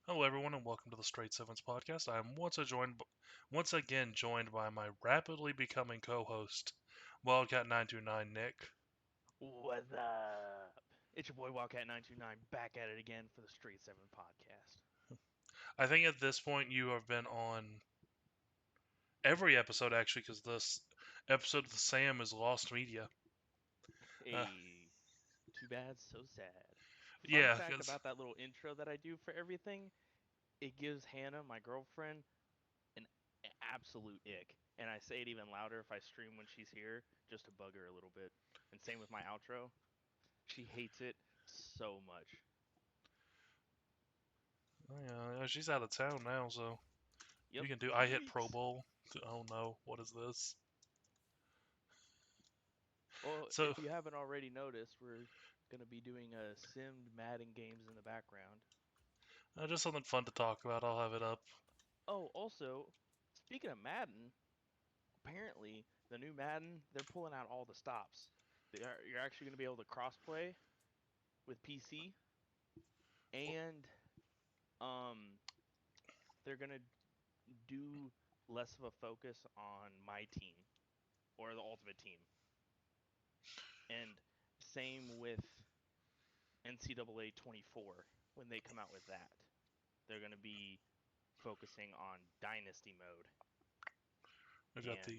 Hello, everyone, and welcome to the Straight Sevens podcast. I am once again joined by my rapidly becoming co-host, Wildcat929 Nick. What's up? It's your boy Wildcat929 back at it again for the Straight 7 podcast. I think at this point you have been on every episode actually, because this episode of the Sam is lost media. Uh, Hey, too bad, so sad. Fun yeah, fact 'cause- about that little intro that I do for everything, it gives Hannah, my girlfriend, an absolute ick. And I say it even louder if I stream when she's here, just to bug her a little bit. And same with my outro. She hates it so much. yeah, she's out of town now, so Yep, we can do. I 2 hit Pro weeks. Bowl. Oh no, what is this? Well, So if you haven't already noticed, we're going to be doing a simmed Madden games in the background. just something fun to talk about. I'll have it up. Oh, also, speaking of Madden, apparently the new Madden, they're pulling out all the stops. You're actually going to be able to crossplay with PC, and um, they're going to do less of a focus on my team or the Ultimate Team. And same with NCAA 24 when they come out with that. They're going to be focusing on Dynasty mode I got and the.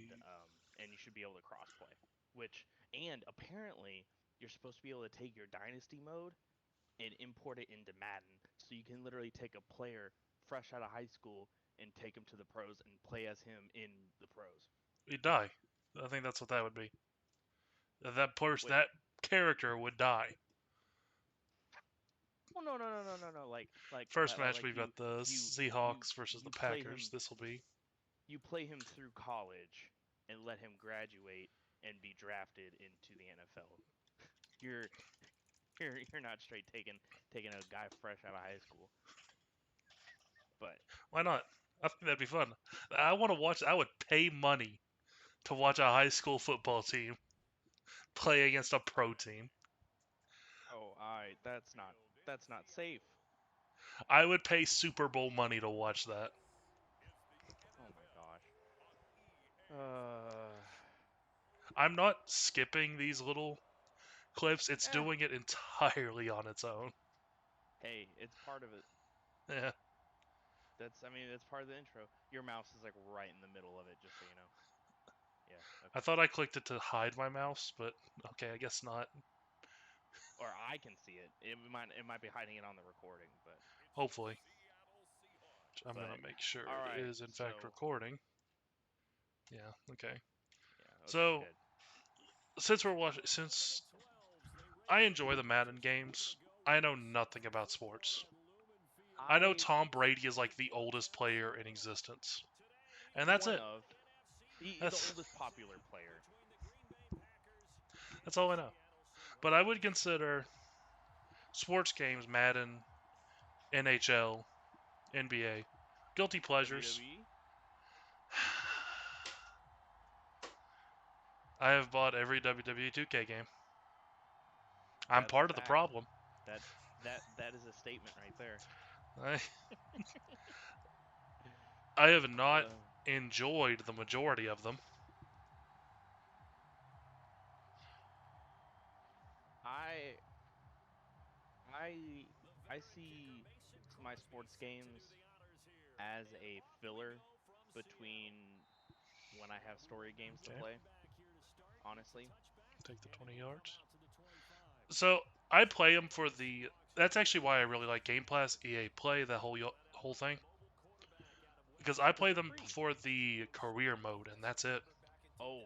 and you should be able to crossplay. Which and apparently you're supposed to be able to take your dynasty mode and import it into Madden, so you can literally take a player fresh out of high school and take him to the pros and play as him in the pros. You die. I think that's what that would be. Wait, That character would die. well, no. First match, Like we've got the you Seahawks versus the you play Packers. him This will be. you play him through college and let him graduate and be drafted into the NFL. You're you're not straight taking a guy fresh out of high school. But Why not? I think that'd be fun. I want to watch. I would pay money to watch a high school football team play against a pro team. oh, I that's not safe. I would pay Super Bowl money to watch that. Oh my gosh. Uh, I'm not skipping these little clips. It's eh. doing it entirely on its own. Hey, it's part of it. Yeah. That's I mean, that's part of the intro. Your mouse is like right in the middle of it, just so you know. Yeah, I okay. thought I clicked it to hide my mouse, but okay, I guess not. Or I can see it. It might be hiding it on the recording, Hopefully. I'm but gonna make sure all it right. is in fact So recording. Yeah. Okay. yeah, okay, So good. since I enjoy the Madden games, I know nothing about sports. I know I Tom Brady is like the oldest player in existence, and that's one it. of the That's oldest popular player. that's all I know. But I would consider sports games, Madden, NHL, NBA, guilty pleasures. WWE. I have bought every WWE 2K game. I'm That's a part of the fact. problem. That that is a statement right there. I I have not Uh, enjoyed the majority of them. I I I see my sports games as a filler between when I have story games to Okay, play. Honestly, take the 20 yards. So I play them for the. That's actually why I really like Game Pass, EA Play, that whole thing. Because I because play they're them free. for the career mode, and that's it. Oh,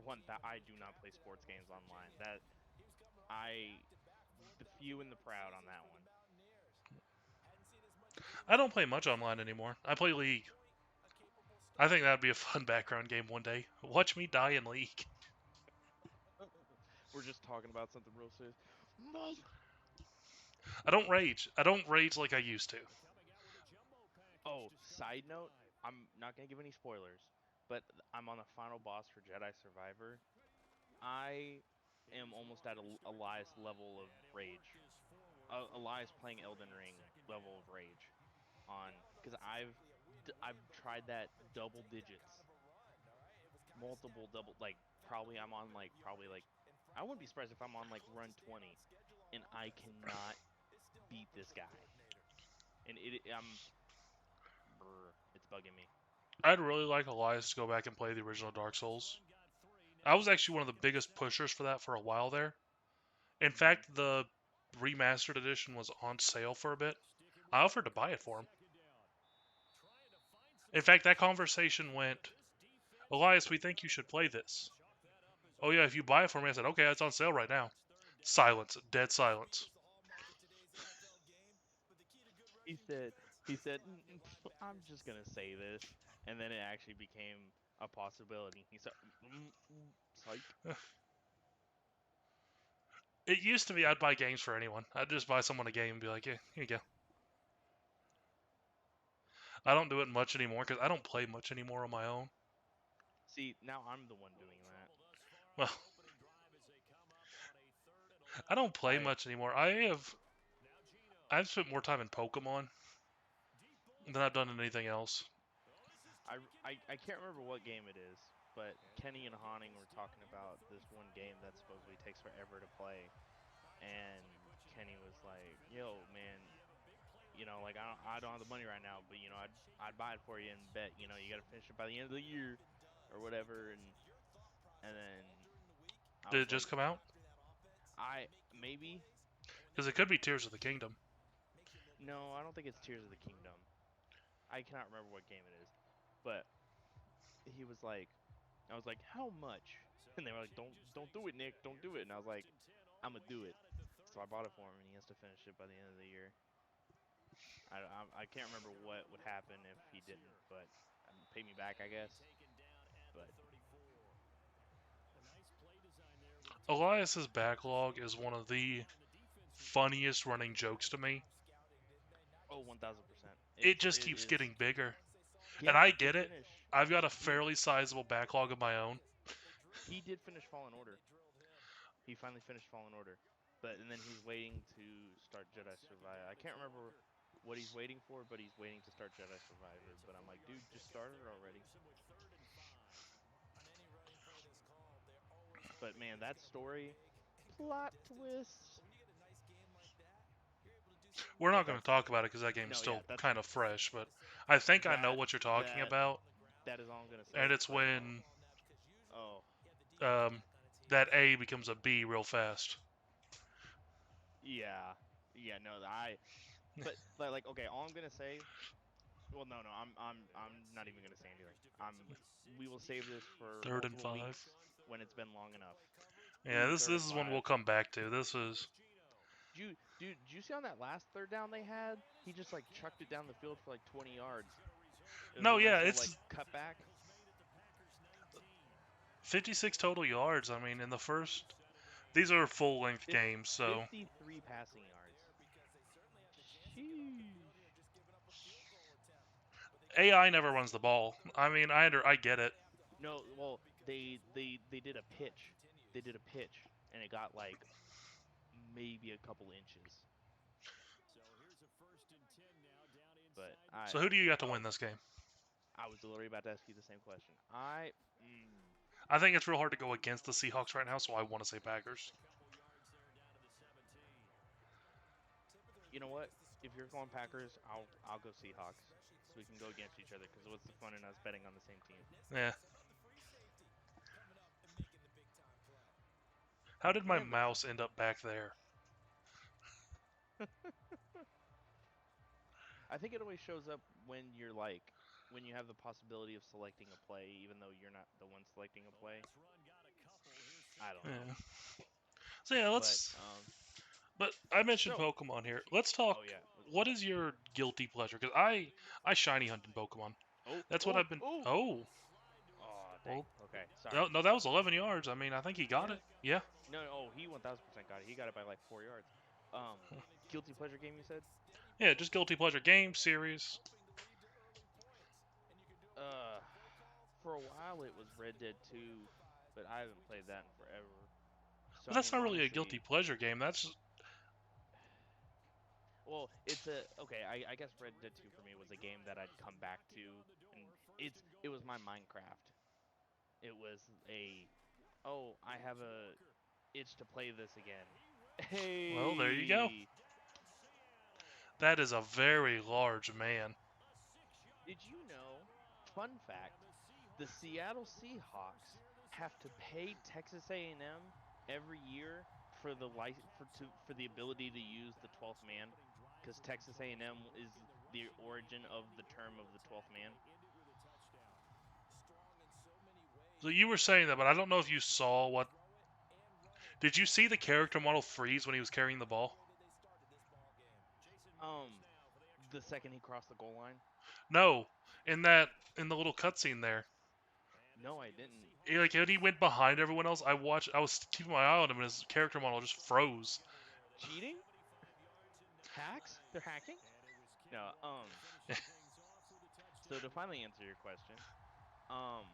one that I do not play sports games online. That I the few and the proud on that one. I don't play much online anymore. I play League. I think that'd be a fun background game one day. Watch me die in League. We're just talking about something real serious. I don't rage. I don't rage like I used to. Oh, side note, I'm not gonna give any spoilers, but I'm on the final boss for Jedi Survivor. I am almost at Elias level of rage. Elias playing Elden Ring level of rage. on because I've tried that double digits, multiple double like probably I'm on like probably like I wouldn't be surprised if I'm on like run 20 and I cannot beat this guy. And it's bugging me. I'd really like Elias to go back and play the original Dark Souls. I was actually one of the biggest pushers for that for a while there. In Hmm. fact, the remastered edition was on sale for a bit. I offered to buy it for him. In fact, that conversation went, Elias, we think you should play this. Oh yeah, if you buy it for me, I said, okay, it's on sale right now. Silence, dead silence. He said I'm just gonna say this, and then it actually became a possibility. He said, psych. It used to be I'd buy games for anyone. I'd just buy someone a game and be like, yeah, here you go. I don't do it much anymore because I don't play much anymore on my own. See, now I'm the one doing that. Well, I don't play I much anymore. I've spent more time in Pokemon than I've done in anything else. I can't remember what game it is, but Kenny and Honning were talking about this one game that supposedly takes forever to play, and Kenny was like, "Yo, man, like I don't have the money right now, but I'd buy it for you and bet you got to finish it by the end of the year, or whatever." And then I Did was it just like, come out? I maybe Because it could be Tears of the Kingdom. no, I don't think it's Tears of the Kingdom. I cannot remember what game it is, but he was like, I was like, how much? And they were like, don't do it, Nick, don't do it. And I was like, I'm gonna do it. So I bought it for him, and he has to finish it by the end of the year. I can't remember what would happen if he didn't, but pay me back, I guess. But Elias's backlog is one of the funniest running jokes to me. oh, 1,000%. It just It keeps is. getting bigger. And Yeah, I he get did it. finish. I've got a He fairly sizable backlog of my own. he did finish Fallen Order. He finally finished Fallen Order, but and then he's waiting to start Jedi Survivor. I can't remember what he's waiting for, but he's waiting to start Jedi Survivor. But I'm like, dude, just start it already. But man, that story, plot twist. We're But not going to talk about it because that game is no, yeah, still kind of fresh, but I think I know that what you're talking that about. that is all I'm gonna And say. it's But when oh um, that A becomes a B real fast. yeah, yeah, no, but like okay, all I'm gonna say. Well, no, I'm not even gonna say anything. We will save this for Third and multiple 5. weeks when it's been long enough. Yeah, Ooh, this third this and is one five. we'll come back to. This is Did you see on that last third down they had? He just like chucked it down the field for like 20 yards. It was no, a yeah, nice little like it's cutback. 56 total yards. I mean, in the first, these are full length games, so 53 passing yards. Sheesh. AI never runs the ball. I mean, I get it. No, well, they did a pitch. They did a pitch, and it got like maybe a couple inches. But So who do you got to oh, win this game? I was literally about to ask you the same question. I think it's real hard to go against the Seahawks right now, so I want to say Packers. You know what? If you're going Packers, I'll go Seahawks, so we can go against each other. Because what's the fun in us betting on the same team? Yeah. How did my Man, mouse end up back there? I think it always shows up when you're like when you have the possibility of selecting a play, even though you're not the one selecting a play. I don't know, Yeah. So yeah, but let's. But I mentioned so Pokemon here. Let's talk. oh yeah, What is your guilty pleasure? Because I shiny hunt in Pokemon. oh That's what oh I've been. oh Oh, oh dang. well, Okay, sorry. no, no, that was 11 yards. I mean, I think he got Yeah, it. Yeah, no, oh he 1,000% got it. He got it by like 4 yards. Um, guilty pleasure game you said? yeah. Just guilty pleasure game series. Uh, for a while it was Red Dead 2, but I haven't played that in forever. So But I that's mean, not really a guilty honestly, pleasure game. That's Well, it's a okay. I guess Red Dead 2 for me was a game that I'd come back to, and it was my Minecraft. It was a oh, I have a itch to play this again. Well, there you go. Hey, That is a very large man. did you know? Fun fact: the Seattle Seahawks have to pay Texas A&M every year for the ability to use the 12th man, because Texas A&M is the origin of the term of the 12th man. So you were saying that, but I don't know if you saw what. Did you see the character model freeze when he was carrying the ball? Um, the second he crossed the goal line. No, in that in the little cutscene there. No, I didn't. Like when he went behind everyone else, I watched. I was keeping my eye on him, and his character model just froze. Cheating? Hacks? They're hacking? No. So to finally answer your question, um,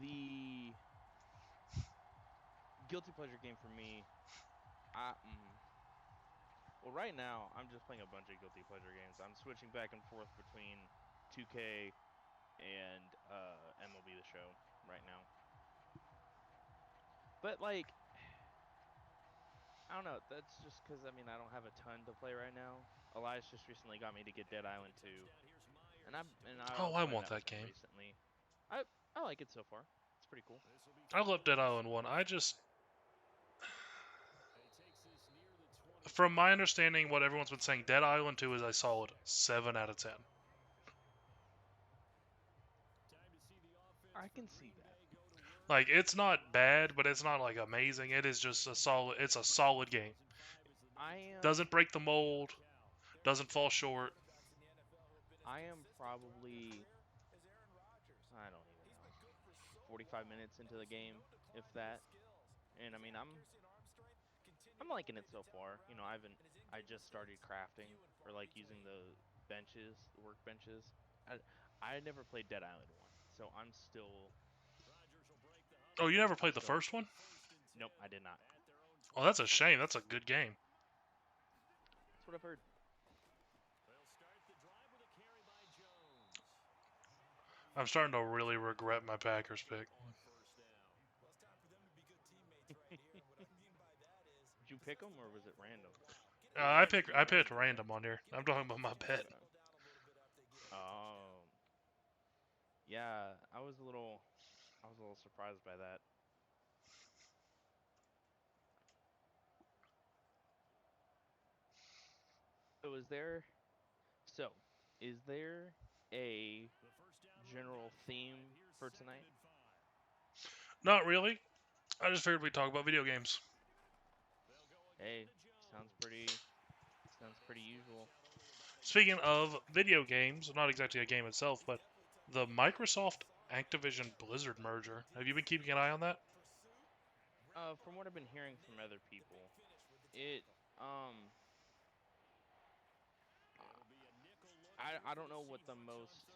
the guilty pleasure game for me, I well, right now I'm just playing a bunch of guilty pleasure games. I'm switching back and forth between 2K and MLB The Show right now. But like, I don't know. That's just because I don't have a ton to play right now. Elias just recently got me to get Dead Island 2, and I Oh, was I playing want that with that him game. recently. I like it so far. It's pretty cool. I love Dead Island 1. From my understanding, what everyone's been saying, Dead Island 2 is a solid 7 out of 10. I can see that. Like, it's not bad, but it's not, like, amazing. It is just a solid, it's a solid game. I am Doesn't break the mold, doesn't fall short. I am probably I don't even know 45 minutes into the game, if that. And I'm liking it so far. I just started crafting or like using the benches, the workbenches. I I never played Dead Island 1, so Oh, you never I'm played the still first one? nope, I did not. Oh, that's a shame. That's a good game. That's what I've heard. I'm starting to really regret my Packers pick. Did you pick them or was it random? I picked random on here. I'm talking about my bet. Okay. Um, yeah, I was a little surprised by that. So so is there a general theme for tonight? Not really. I just figured we'd talk about video games. Hey, sounds pretty sounds pretty usual. Speaking of video games, not exactly a game itself, but the Microsoft Activision Blizzard merger. Have you been keeping an eye on that? From what I've been hearing from other people, it um I don't know what the most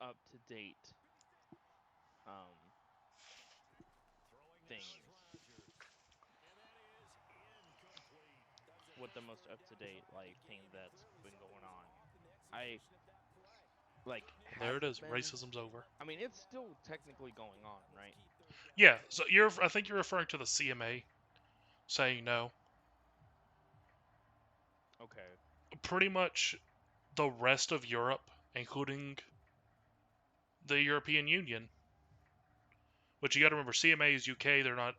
up to date um thing is. What the most up to date like thing that's been going on. I like There has it it is. been Racism's over. it's still technically going on, right? Yeah, so I think you're referring to the CMA saying no. Okay. Pretty much the rest of Europe, including the European Union, which you got to remember, CMA is UK. They're not.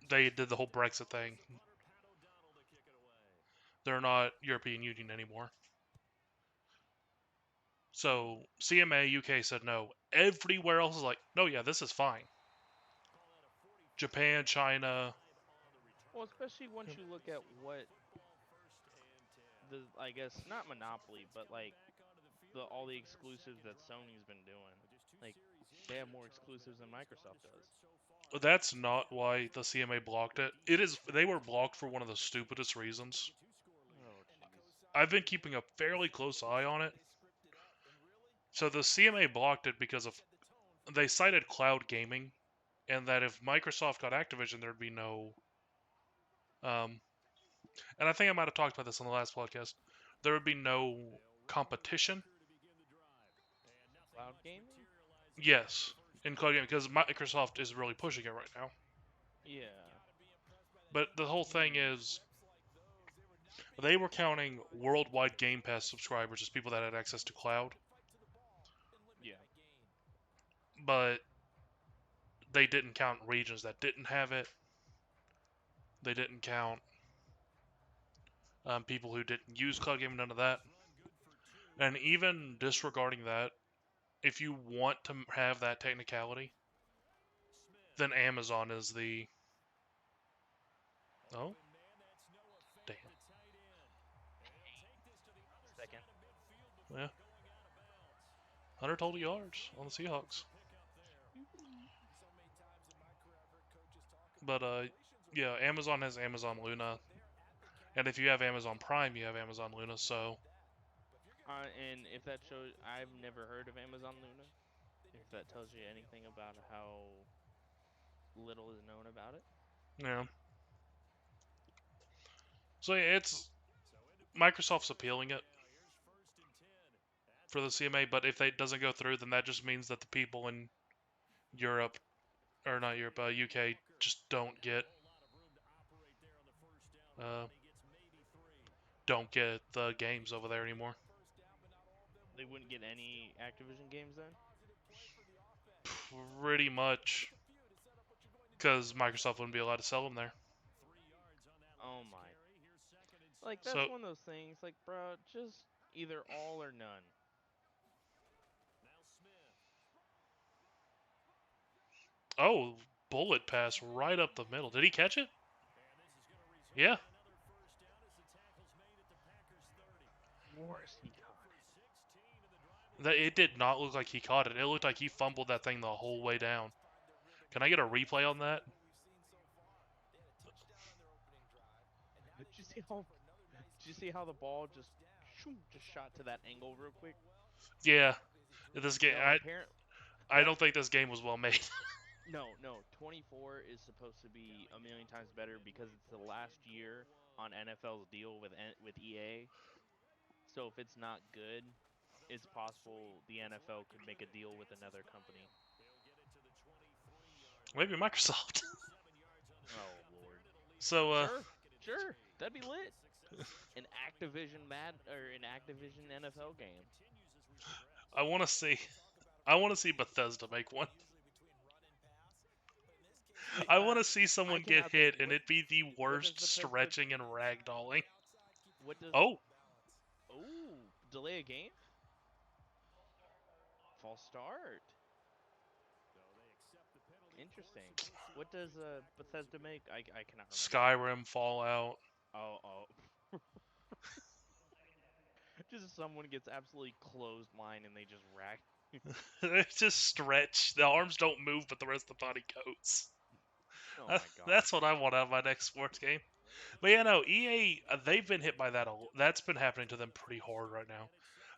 They did the whole Brexit thing. They're not European Union anymore. So CMA UK said no. Everywhere else is like, no, yeah, this is fine. Japan, China. Well, especially once you look at what the I guess not monopoly, but like the all the exclusives that Sony's been doing. Like they have more exclusives than Microsoft does. That's not why the CMA blocked it. It is they were blocked for one of the stupidest reasons. Oh jeez. I've been keeping a fairly close eye on it. So the CMA blocked it because of they cited cloud gaming, and that if Microsoft got Activision, there'd be no um, and I think I might have talked about this on the last podcast, there would be no competition. Cloud gaming? Yes, in cloud gaming because Microsoft is really pushing it right now. Yeah. But the whole thing is, they were counting worldwide Game Pass subscribers as people that had access to cloud, Yeah. but they didn't count regions that didn't have it. They didn't count people who didn't use cloud gaming, none of that. And even disregarding that, if you want to have that technicality, then Amazon is the. Oh, damn. Second. Yeah. 100 total yards on the Seahawks. But, yeah, Amazon has Amazon Luna. And if you have Amazon Prime, you have Amazon Luna, so. And if that shows, I've never heard of Amazon Luna. If that tells you anything about how little is known about it. Yeah. So, yeah, it's. Microsoft's appealing it for the CMA, but if it doesn't go through, then that just means that the people in Europe, or not Europe, UK, just uh, don't get the games over there anymore. They wouldn't get any Activision games then? Pretty much, because Microsoft wouldn't be allowed to sell them there. Oh my. Like, that's So, one of those things, like, bro, just either all or none. oh, bullet pass right up the middle. Did he catch it? Yeah. Of course he caught It did not look like he caught it. It looked like he fumbled that thing the whole way down. Can I get a replay on that? it. Did you see how the ball just shot to that angle real quick? Yeah. This game, No, apparently I don't think this game was well made. no. 24 is supposed to be a million times better because it's the last year on NFL's deal with EA. So if it's not good, it's possible the NFL could make a deal with another company. Maybe Microsoft. Oh lord. So, Sure, that'd be lit. An Activision NFL game. I want to see. I want to see Bethesda make one. I want to see someone get cannot think. hit and it be the What does worst Bethesda? stretching and ragdolling. What does? Oh, Oh, delay a game. False start. Interesting. What does Bethesda make? I cannot remember. Skyrim, Fallout. Oh. Just someone gets absolutely closed line and they just rack. They just stretch. The arms don't move, but the rest of the body goes. Oh my god. That's what I want out of my next sports game. But yeah, no, EA, they've been hit by that. That's been happening to them pretty hard right now.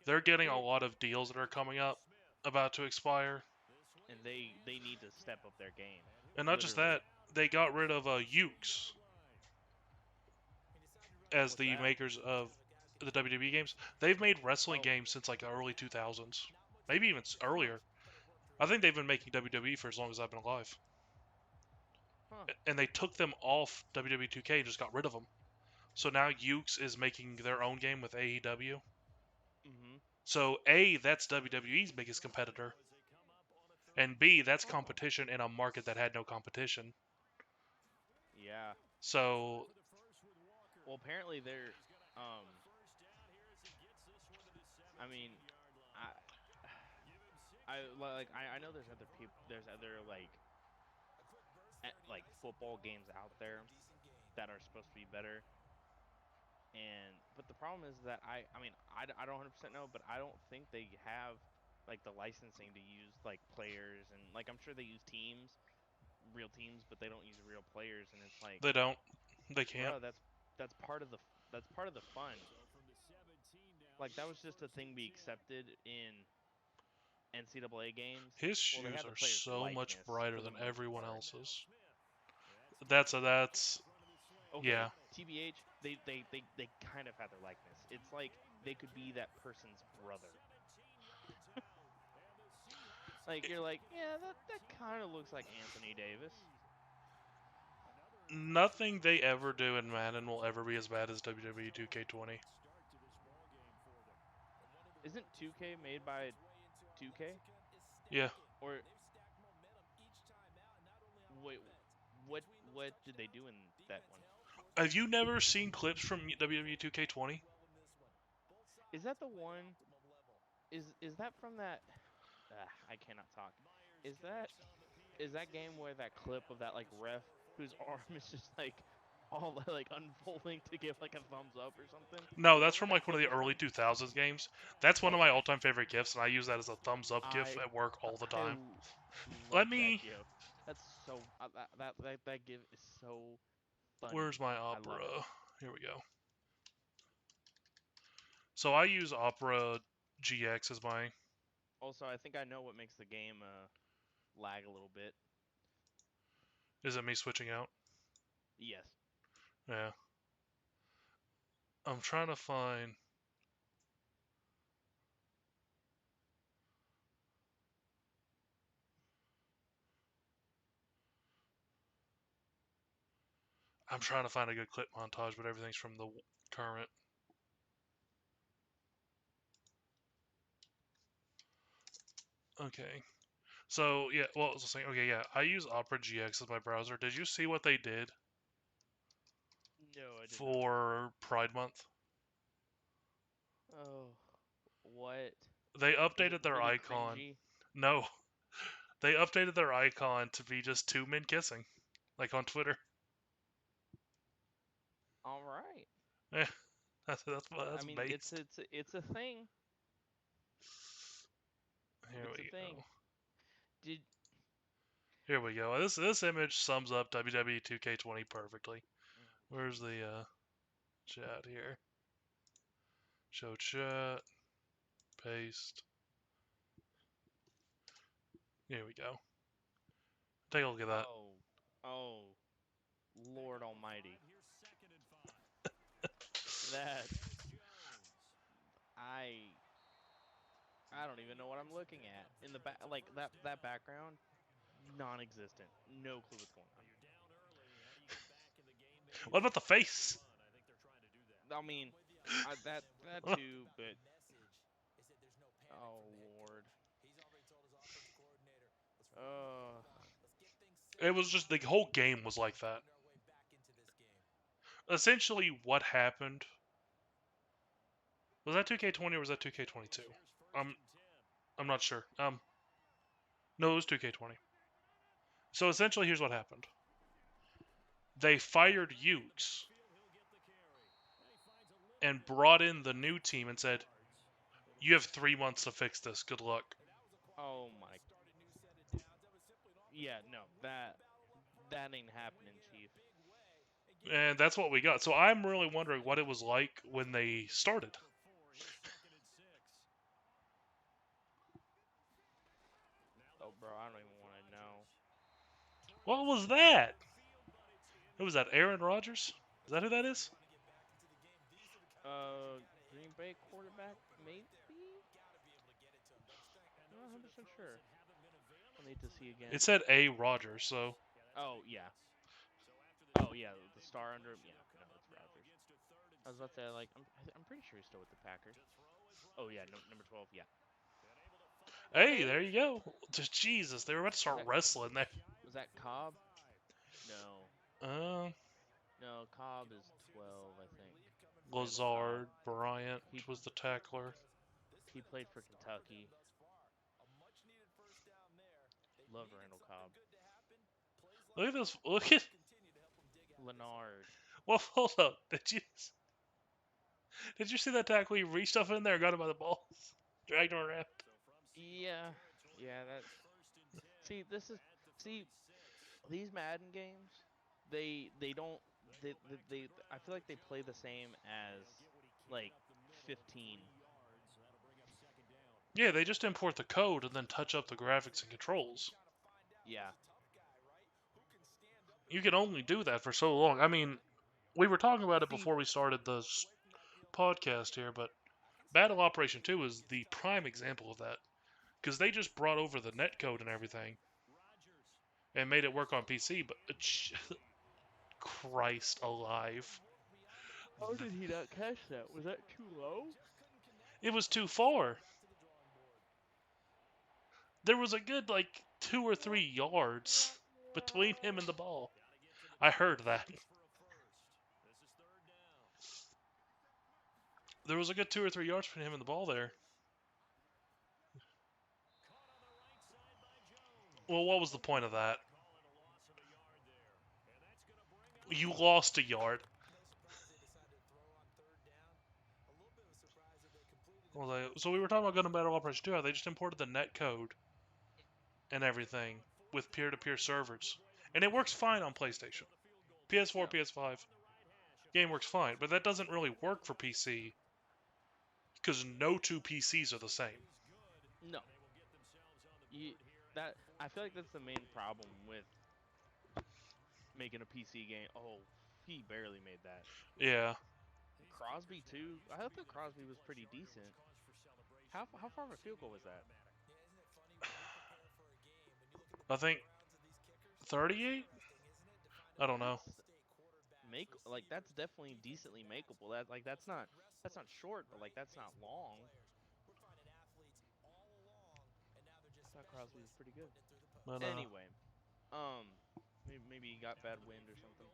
They're getting a Well, lot of deals that are coming up, about to expire. and they need to step up their game. And not just Literally. that, they got rid of Ukes as What's the that? makers of the WWE games. They've made wrestling Oh. games since like the early 2000s, maybe even earlier. I think they've been making WWE for as long as I've been alive. Huh. And they took them off WWE 2K and just got rid of them. So now Ukes is making their own game with AEW. Mhm. So A, that's WWE's biggest competitor, and B, that's competition in a market that had no competition. Yeah. So Well, apparently they're I mean, I I know there's other people, there's other like football games out there that are supposed to be better. But the problem is that I don't 100% know, but I don't think they have like the licensing to use like players, and like I'm sure they use real teams, but they don't use real players, and it's like, they don't, they can't. bro, that's part of that's part of the fun. Like that was just a thing we accepted in NCAA games. His Well, they shoes had the are player's so much likeness brighter for the than most everyone part. else's. That's Okay, Yeah. TBH, they kind of have their likeness. It's like they could be that person's brother. Like you're like, yeah, that kind of looks like Anthony Davis. Nothing they ever do in Madden will ever be as bad as WWE 2K20. Isn't 2K made by 2K? Yeah. Or wait, what did they do in that one? Have you never seen clips from WWE 2K20? Is that the one? Is that from that? I cannot talk. Is that is that game where that clip of that like ref whose arm is just like all like unfolding to give like a thumbs up or something? No, Do you know that's what from that like one clip of the is early from? 2000s games. That's one of my Okay, all-time favorite gifs, and I use that as a thumbs up gif I at work all the I time. Let love that me. gif. That's so that gif is so Where's funny. my I love it. Opera? Here we go. So I use Opera GX as my. Also, I think I know what makes the game lag a little bit. Is it me switching out? Yes. Yeah. I'm trying to find. I'm trying to find a good clip montage, but everything's from the current. Okay. So yeah, well, I was saying, okay, yeah, I use Opera GX as my browser. Did you see what they did No, I did not. for Pride Month? Oh, what? They Is it updated their really icon. cringy? No, they updated their icon to be just two men kissing, like on Twitter. All right. Yeah, that's I mean, based. it's a thing. Here It's a we thing. go. Did Here we go. This image sums up WWE 2K20 perfectly. Where's the chat here? Show chat. Paste. Here we go. Take a look at that. oh oh Lord Almighty. That I I don't even know what I'm looking at in the back. Like that background, non-existent. No clue what's going on. What about the face? I mean, that too, but oh Lord. Uh, It was just the whole game was like that. Essentially, what happened was that 2K20 or was that 2K22? I'm I'm not sure. No, it was 2K20. So essentially, here's what happened. They fired Ukes and brought in the new team and said, "You have 3 months to fix this. Good luck." oh my. Yeah, no, that ain't happening, Chief. And that's what we got. So I'm really wondering what it was like when they started. Oh, bro, I don't even want to know. What was that? Who was that? Aaron Rodgers? Is that who that is? Green Bay quarterback, maybe? Not 100% sure. I'll need to see again. It said A. Rodgers, so Oh, yeah. Oh, yeah, the star under him. Yeah, no, it's Rodgers. I was about to say, like, I'm pretty sure he's still with the Packers. Oh, yeah, no, number 12, yeah. hey, Hey, there you go. Just Jesus, they were about to was start that wrestling there. was that Cobb? No, Uh, no, Cobb is 12, I think. Randall Cobb. Lazard Bryant He was the tackler. he played for Kentucky. Love Randall Cobb. Look at this. Look at. Leonard. Well, hold up. Did you see that tackle? He reached up in there, and got him by the balls, dragged him around. Yeah, yeah. That. See, this is see these Madden games. They don't. They I feel like they play the same as like 15. Yeah, they just import the code and then touch up the graphics and controls. Yeah. You can only do that for so long. I mean, we were talking about it See, before we started the podcast here, but Battle Operation 2 is the prime example of that. Because they just brought over the netcode and everything and made it work on PC, but Christ alive. how did he not catch that? Was that too low? It was too far. There was a good, like, 2 or 3 yards between him and the ball. I heard that. There was a good 2 or 3 yards between him and the ball there. Well, what was the point of that? You lost a yard. Well, so we were talking about Gun and Battle Operation 2, how they just imported the netcode and everything with peer-to-peer servers. And it works fine on PlayStation. PS4, Yeah. PS5. Game works fine, but that doesn't really work for PC because no two PCs are the same. No. That I feel like that's the main problem with making a PC game. Oh, he barely made that. Yeah, Crosby too. I thought Crosby was pretty decent. How far of a field goal was that? I think 38. I don't know. That's definitely decently makeable. That's not short, but like that's not long. I thought Crosby was pretty good. But Anyway, um, maybe he got bad wind or something.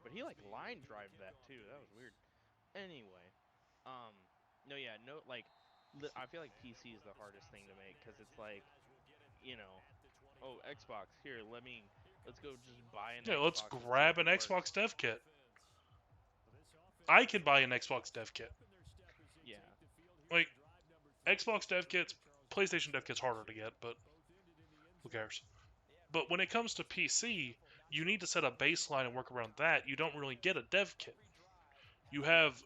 But he like line drive that too. That was weird. Anyway, um, no, yeah, no, like, I feel like PC is the hardest thing to make because it's like, you know, oh Xbox, let's go just buy an yeah, let's Xbox and see grab if an it works. Xbox dev kit. I can buy an Xbox dev kit. Yeah, Like Xbox dev kits, PlayStation dev kits harder to get, but who cares? But when it comes to PC, you need to set a baseline and work around that. You don't really get a dev kit. You yeah, have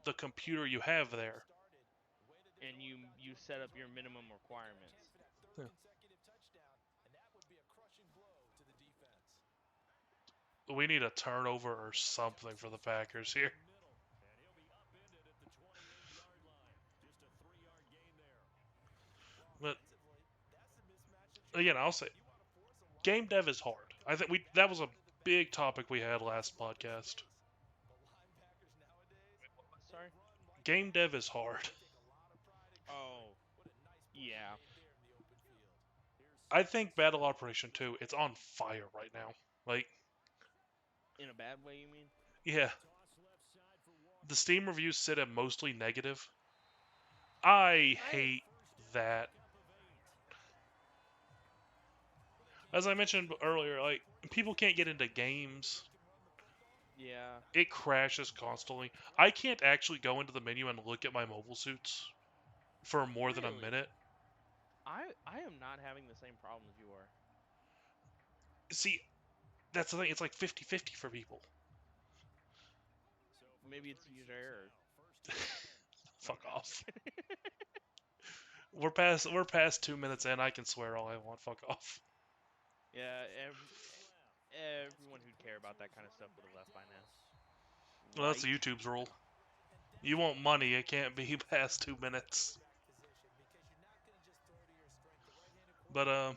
the computer you have there. and you set up your minimum requirements. Yeah. We need a turnover or something for the Packers here. But again, I'll say game dev is hard. I think that was a big topic we had last podcast. Sorry. Game dev is hard. Oh, yeah. I think Battle Operation 2, it's on fire right now. Like, In a bad way, you mean? yeah. The Steam reviews sit at mostly negative. I hate that. As I mentioned earlier, like, people can't get into games. Yeah. It crashes constantly. I can't actually go into the menu and look at my mobile suits for more than a Really? minute. I am not having the same problems you are. See, that's the thing. It's like 50-50 for people. Maybe it's user error. No, Fuck off. We're past 2 minutes in. I can swear all I want. Fuck off. Yeah, everyone who'd care about that kind of stuff would have left by now. Well, that's Right? YouTube's rule. You want money, it can't be past 2 minutes. But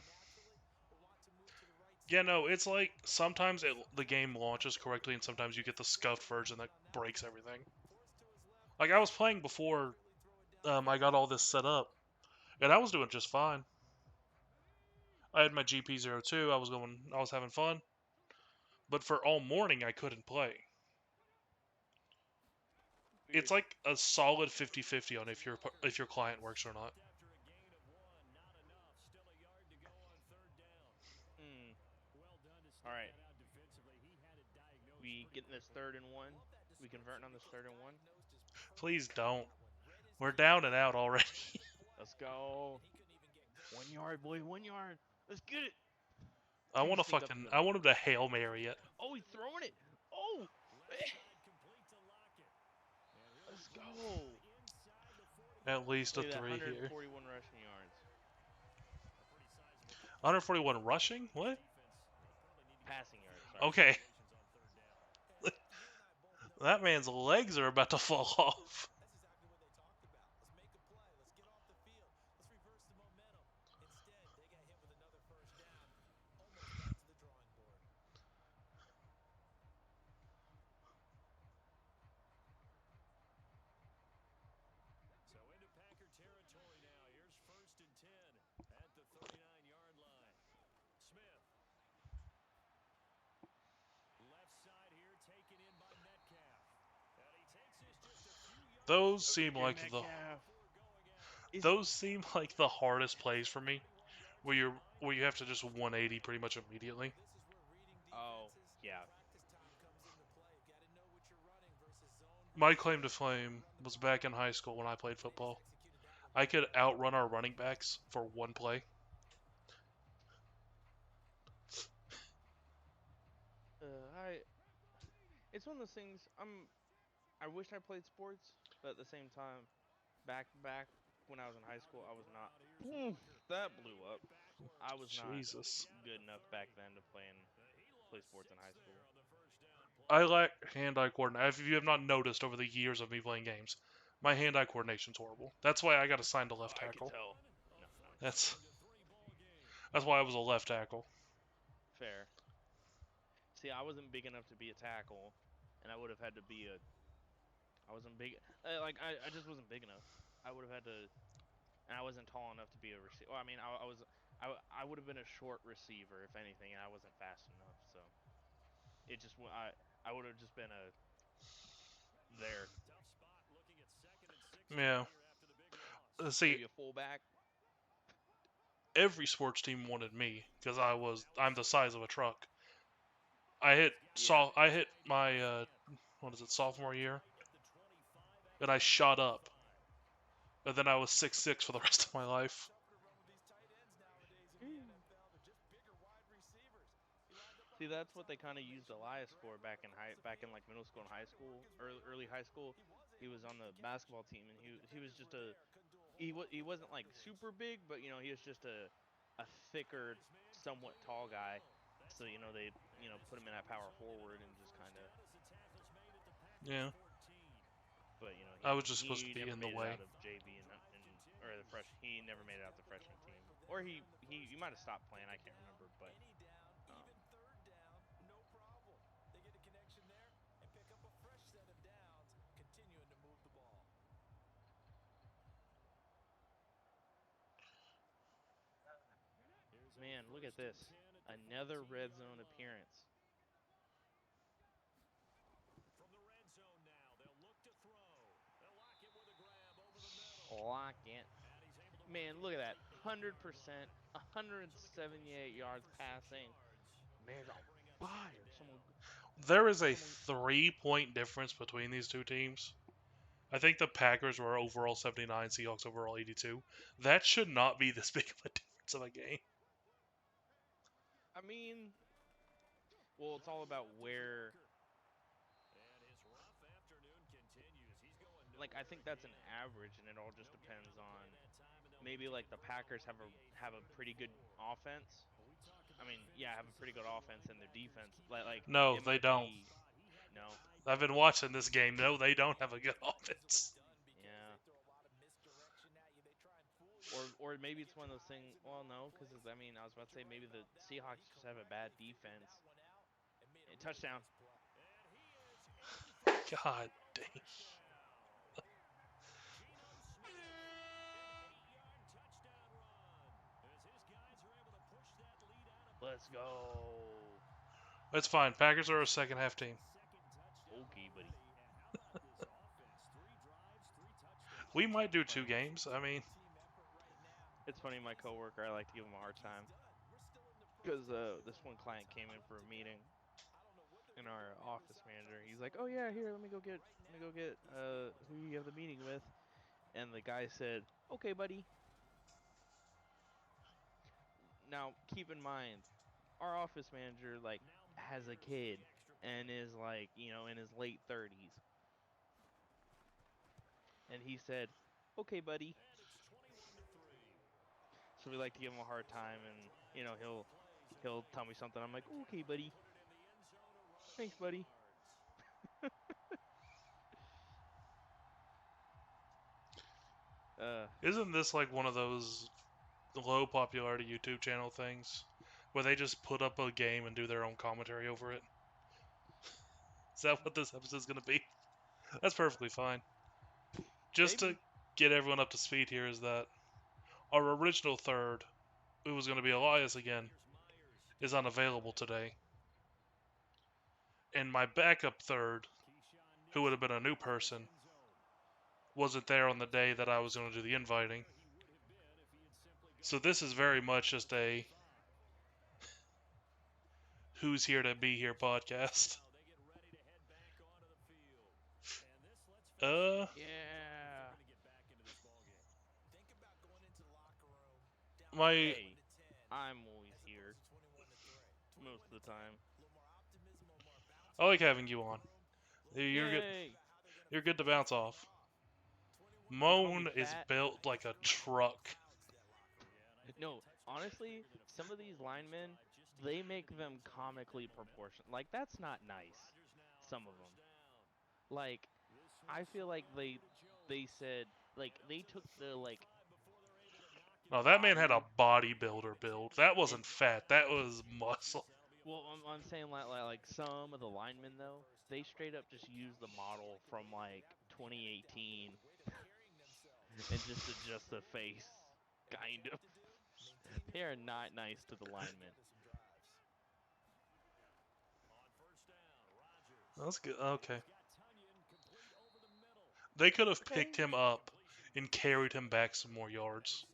yeah, no, it's like sometimes the game launches correctly, and sometimes you get the scuffed version that breaks everything. Like I was playing before I got all this set up, and I was doing just fine. I had my GP02. I was having fun, but for all morning I couldn't play. It's Weird. like a solid 50-50 on if your client works or not. Hmm. All right. We getting this 3rd and 1. We converting on this 3rd and 1. Please don't. We're down and out already. Let's go. 1 yard, boy. 1 yard. Let's get it. I He want to sneak up the fucking. middle. I want him to Hail Mary it. Oh, he's throwing it. Oh. Let's go. At least a Look at that, 3 here. 141 rushing yards. 141 rushing? What? Passing yards. Sorry. Okay. That man's legs are about to fall off. Those Go seem get your like the Metcalf. Is it? those seem like the hardest plays for me, where you have to just 180 pretty much immediately. Oh, yeah. My claim to fame was back in high school when I played football. I could outrun our running backs for one play. I. It's one of those things. I wish I played sports, but at the same time, back when I was in high school, I was not. That blew up. I was not Jesus. good enough back then to play sports in high school. I lack hand-eye coordination. If you have not noticed over the years of me playing games, my hand-eye coordination's horrible. That's why I got assigned to Oh, left I could tackle. tell. No, no, That's that's why I was a left tackle. fair. See, I wasn't big enough to be a tackle, and I would have had to be a. I wasn't big. I just wasn't big enough. I would have had to, and I wasn't tall enough to be a receiver. Well, I mean, I was. I would have been a short receiver if anything, and I wasn't fast enough. So it just I would have just been a there. Yeah. See, Maybe a fullback. every sports team wanted me because I'm the size of a truck. Yeah. I hit my what is it, sophomore year, and I shot up, and then I was 6'6" for the rest of my life. See, that's what they kind of used Elias for back in like middle school and high school, early high school. He was on the basketball team, and he was just he wasn't like super big, but he was just a thicker, somewhat tall guy. So they put him in that power forward and just kind of. Yeah, But I he was just supposed to he be never in the made it way. out of JV and or the fresh. He never made it out the freshman team, or he might have stopped playing. I can't remember, but um, man, look at this. Another red zone appearance. Lock it. Man, look at that. 100%, 178 yards passing. Man's on fire. There is a Someone. 3-point difference between these two teams. I think the Packers were overall 79, Seahawks overall 82. That should not be this big of a difference of a game. I mean, well, it's all about where. Like, I think that's an average, and it all just depends on maybe like the Packers have a pretty good offense. I mean, yeah, have a pretty good offense and their defense. Like No, it they might don't. be no, I've been watching this game. No, they don't have a good offense. yeah. Or maybe it's one of those things. Well, no, because I mean, I was about to say maybe the Seahawks just have a bad defense. Touchdown. God dang. Let's go. It's fine. Packers are a second half team. Okay, buddy. We might do It's two funny. games. I mean, It's funny. My coworker, I like to give him a hard time because this one client came in for a meeting, and our office manager, he's like, "Oh yeah, here, let me go get who you have the meeting with," and the guy said, "Okay, buddy." Now keep in mind, our office manager like has a kid and is like in his late 30s, and he said, "Okay, buddy." So we like to give him a hard time, and he'll tell me something. I'm like, "Okay, buddy. Thanks, buddy." Uh, Isn't this like one of those low popularity YouTube channel things where they just put up a game and do their own commentary over it? Is that what this episode's gonna be? That's perfectly fine. Just to maybe. get everyone up to speed here is that our original third, who was gonna be Elias again, is unavailable today. And my backup third, who would have been a new person, wasn't there on the day that I was going to do the inviting. So this is very much just a who's here to be here podcast. Uh, Yeah. my Hey, I'm always here most of the time. I like having you on. You're good. Yay! You're good to bounce off. You call me Moan is fat? built like a truck. No, honestly, some of these linemen, they make them comically proportioned. Like that's not nice. Some of them. Like I feel like they said like they took the like No, that man had a body bodybuilder build. That and wasn't fat. That was muscle. well I'm saying like some of the linemen though, they straight up just use the model from like 2018 and just adjust the face kind of. They are not nice to the linemen. That's good. Okay. They could have Okay. picked him up and carried him back some more yards.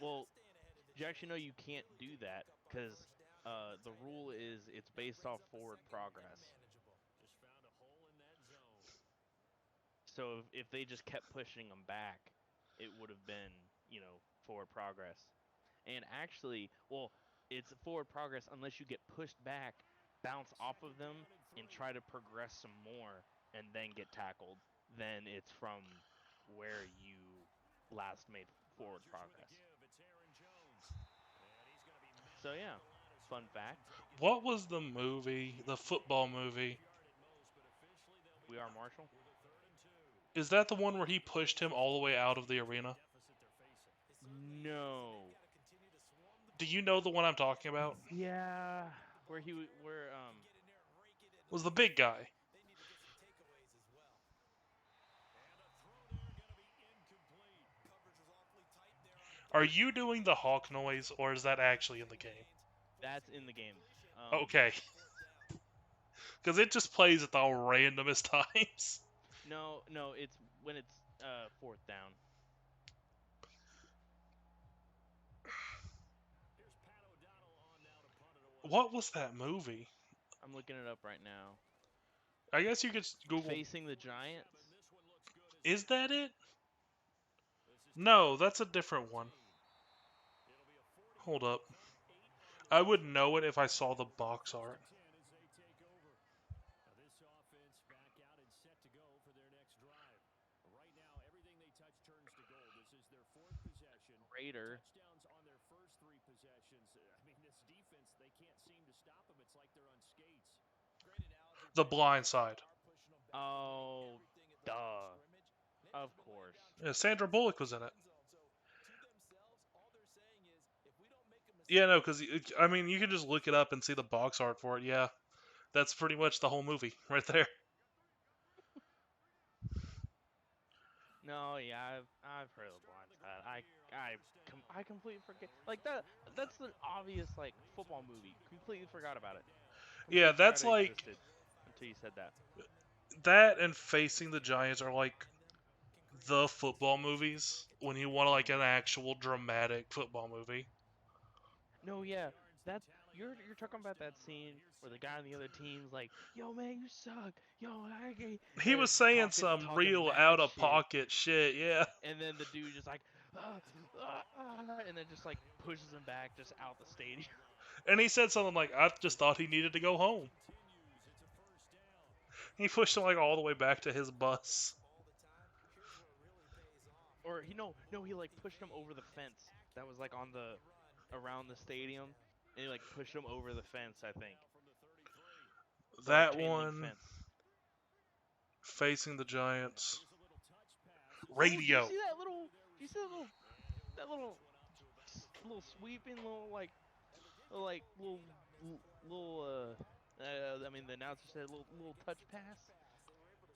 Well, did you actually know you can't do that because the rule is it's based off forward progress. So if they just kept pushing them back, it would have been, forward progress. And actually, well, it's forward progress unless you get pushed back, bounce off of them, and try to progress some more, and then get tackled. Then it's from where you last made forward progress. So yeah, fun fact: What was the movie, the football movie? we are Marshall. Is that the one where he pushed him all the way out of the arena? No. Do you know the one I'm talking about? Yeah, where Was the big guy? Are you doing the hawk noise, or is that actually in the game? that's in the game. Okay, because it just plays at the randomest times. No, it's when it's fourth down. What was that movie? I'm looking it up right now. I guess you could Google. Facing the Giants. Is that it? No, that's a different one. Hold up. I would know it if I saw the box art. Raider. The Blind Side. Oh, duh. Of course. Yeah, Sandra Bullock was in it. Yeah, no, because I mean, you can just look it up and see the box art for it. Yeah, that's pretty much the whole movie right there. No, yeah, I've heard of the Blind Side. I completely forget. Like that. That's an obvious like football movie. Completely forgot about it. Yeah, Completely forgot that's it like existed until you said that. that and Facing the Giants are like the football movies when you want like an Hmm. actual dramatic football movie. No, yeah, that's you're talking about that scene where the guy on the other team's like, "Yo, man, you suck. Yo, I hate," He was saying some talking real mad out of shit, pocket shit. Yeah, and then the dude just like, and then just like pushes him back just out the stadium. and he said something like, "I just thought he needed to go home." He pushed him like all the way back to his bus. Or no, he like pushed him over the fence that was like on the around the stadium, and he like pushed him over the fence, I think, the like That chain link one, fence. Facing the Giants. Oh, do you Radio. see that little? Do you see that little sweeping little I mean, the announcer said little touch pass.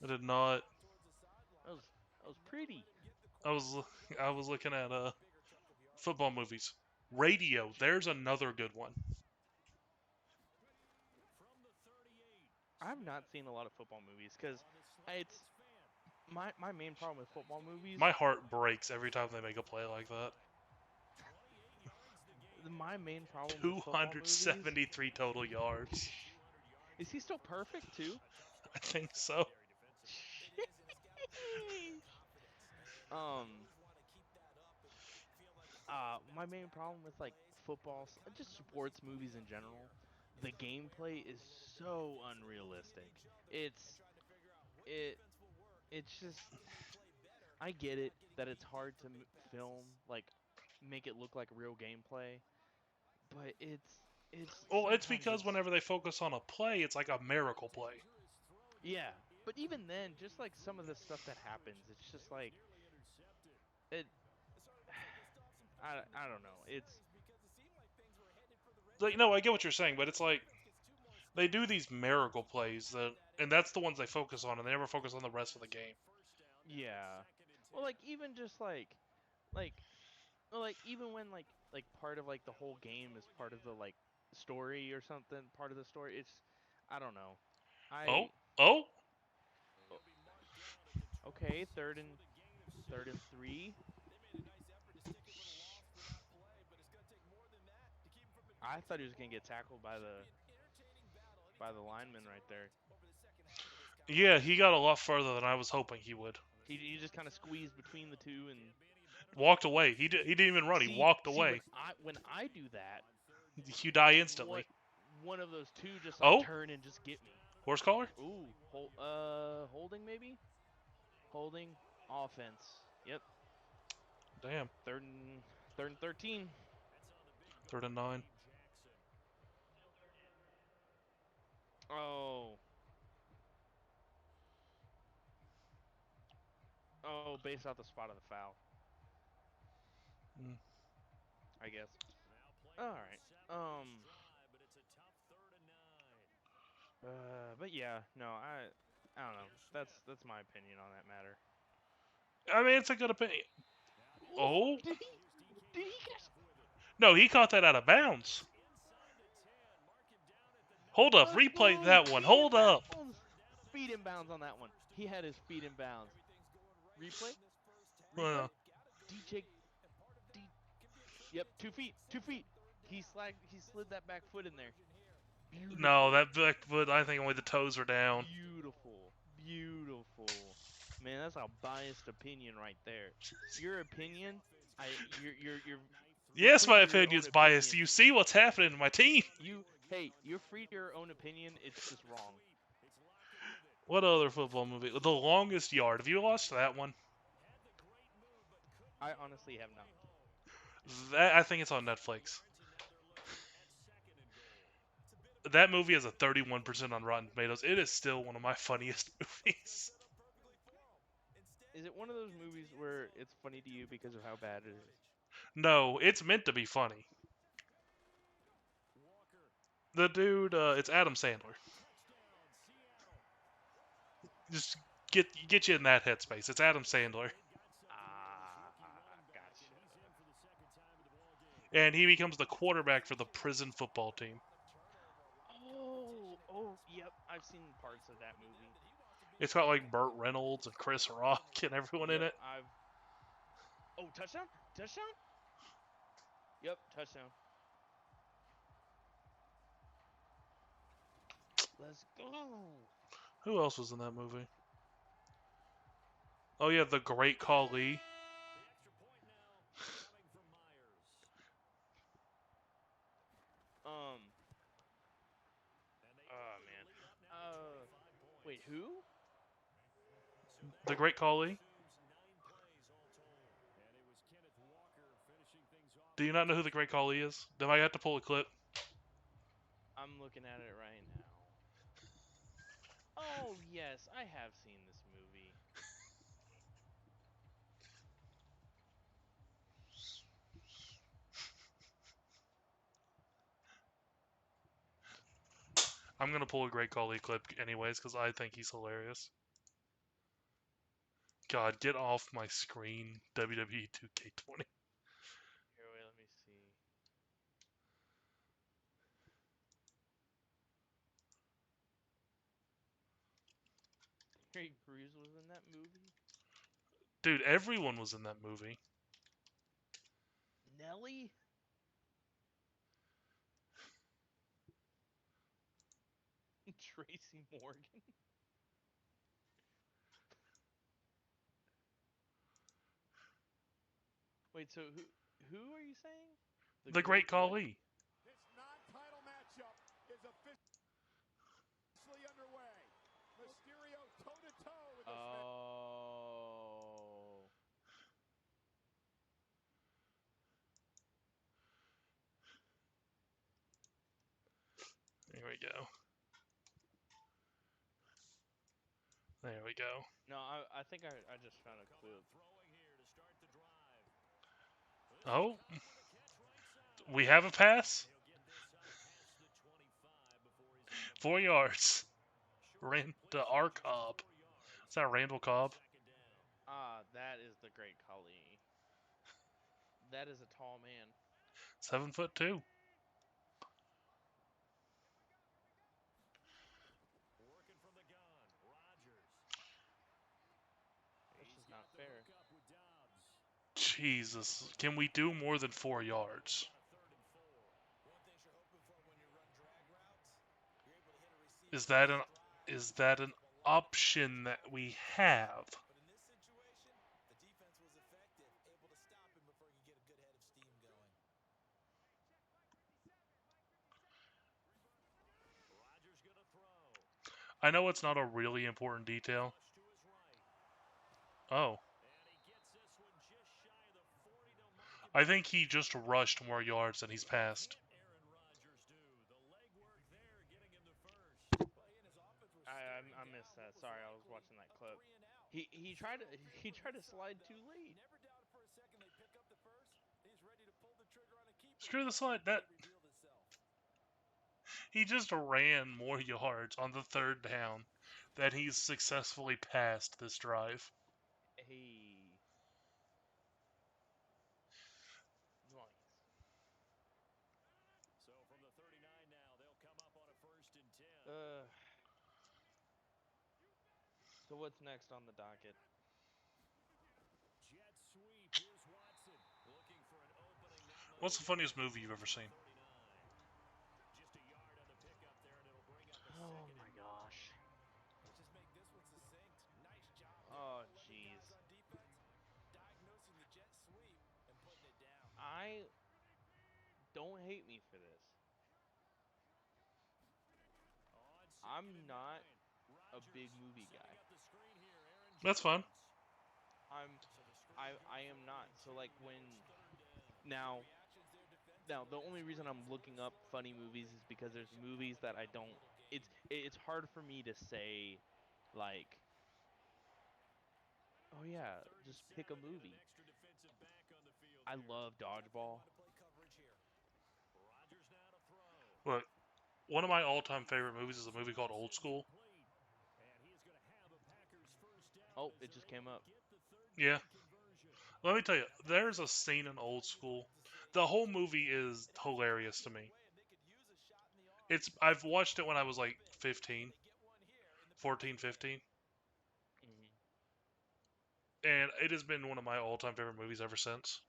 I did not. That was that was pretty. I was I was looking at football movies. Radio. There's another good one. I've not seen a lot of football movies because it's my main problem with football movies. My heart breaks every time they make a play like that. My main problem with football movies. 273 total yards. Is he still perfect too? I think so. um, my main problem with like football, just sports movies in general, the gameplay is so unrealistic. It's it it's just I get it that it's hard to film like make it look like real gameplay, but it's Well, it's sometimes because it's whenever they focus on a play, it's like a miracle play. yeah. But even then, just like some of the stuff that happens, it's just like it. I don't know. It's Like, no, I get what you're saying, but it's like they do these miracle plays and that's the ones they focus on, and they never focus on the rest of the game. yeah. Well, like even just like well, like even when like part of like the whole game is part of the like story or something, part of the story. It's I don't know. Oh, I oh, okay. Third and 3. I thought he was gonna get tackled by the lineman right there. yeah, he got a lot further than I was hoping he would. He just kind of squeezed between the two and Walked away. He didn't even run. He walked see away. when I do that, You die what instantly. one of those two just like Oh, turn and just get me. horse collar. Ooh, holding maybe? Holding offense. Yep. Damn. Third and 13. 3rd and 9. Oh. Oh, based off the spot of the foul, Mm. I guess. All right. But yeah, no, I don't know. That's my opinion on that matter. I mean, it's a good opinion. Ooh, Oh, did he catch? no, he caught that out of bounds. Hold up, Let's replay go. that one. Feet in Hold up. bounds. Feet in bounds on that one. He had his feet in bounds. Replay. Uh, Replay. DJ. D. Yep. 2 feet. 2 feet. He slid that back foot in there. Beautiful. no, that back foot, I think only the toes are down. Beautiful. Beautiful. Man, that's a biased opinion right there. Your opinion. You're Yes, free my to your own opinion's biased. opinion. You see what's happening to my team. You're free to your own opinion. It's just wrong. What other football movie? The Longest Yard. Have you watched that one? I honestly have not. That I think it's on Netflix. That movie has a 31% on Rotten Tomatoes. It is still one of my funniest movies. Is it one of those movies where it's funny to you because of how bad it is? No, it's meant to be funny. The dude, it's Adam Sandler. Just get you in that headspace. It's Adam Sandler, Gotcha. and he becomes the quarterback for the prison football team. Yep. I've seen parts of that movie. It's got like Burt Reynolds and Chris Rock and everyone in Yep. it. Touchdown! Touchdown! Yep, touchdown. Let's go. Who else was in that movie? Oh yeah, the Great Khali. Oh man. Wait, who? The Great Khali. Do you not know who the Great Khali is? Do I have to pull a clip? I'm looking at it right now. Oh yes, I have seen this movie. I'm gonna pull a Great Khali clip anyways because I think he's hilarious. God, get off my screen, WWE 2K20. Here, wait, let me see. Terry Crews was in that movie. Dude, everyone was in that movie. Nelly. Tracy Morgan. Wait, so who are you saying? The Great Khali. This non-title matchup is officially underway. Mysterio toe-to-toe with this man. Oh. There we go. There we go. No, I think I just found a clip. Oh, we have a pass. 4 yards. Ran to our Cobb. Is that Randall Cobb? Ah, that is the Great Khali. That is a tall man. 7'2". That's just not fair. Jesus, can we do more than 4 yards? Is that an option that we have? I know it's not a really important detail. Oh. I think he just rushed more yards than he's passed. I missed that. Sorry, I was watching that clip. He tried to he tried to slide too late. Screw the slide. He just ran more yards on the 3rd down than he's successfully passed this drive. Hey. Nice. So from the 39 now, they'll come up on a 1st and 10. So what's next on the docket? Jet sweep. Here's Watson looking for an opening. What's the funniest movie you've ever seen? Just a yard on the pickup there, and it'll bring up a Oh second. my gosh. Let's just make this one succinct. Nice job. Oh jeez. On defense, diagnosing the jet sweep and putting it down. Don't hate me for this. On I'm 2nd and not 9. a big movie guy. Setting up the screen here, Aaron That's fine. Jones. I am not. So like when now the only reason I'm looking up funny movies is because there's movies that I don't it's hard for me to say like oh yeah, just pick a movie. I love Dodgeball. Look, one of my all-time favorite movies is a movie called Old School. Oh, it just came up. Yeah. Let me tell you, there's a scene in Old School. The whole movie is hilarious to me. I've watched it when I was like 15, 14, 15. Mhm. And it has been one of my all-time favorite movies ever since.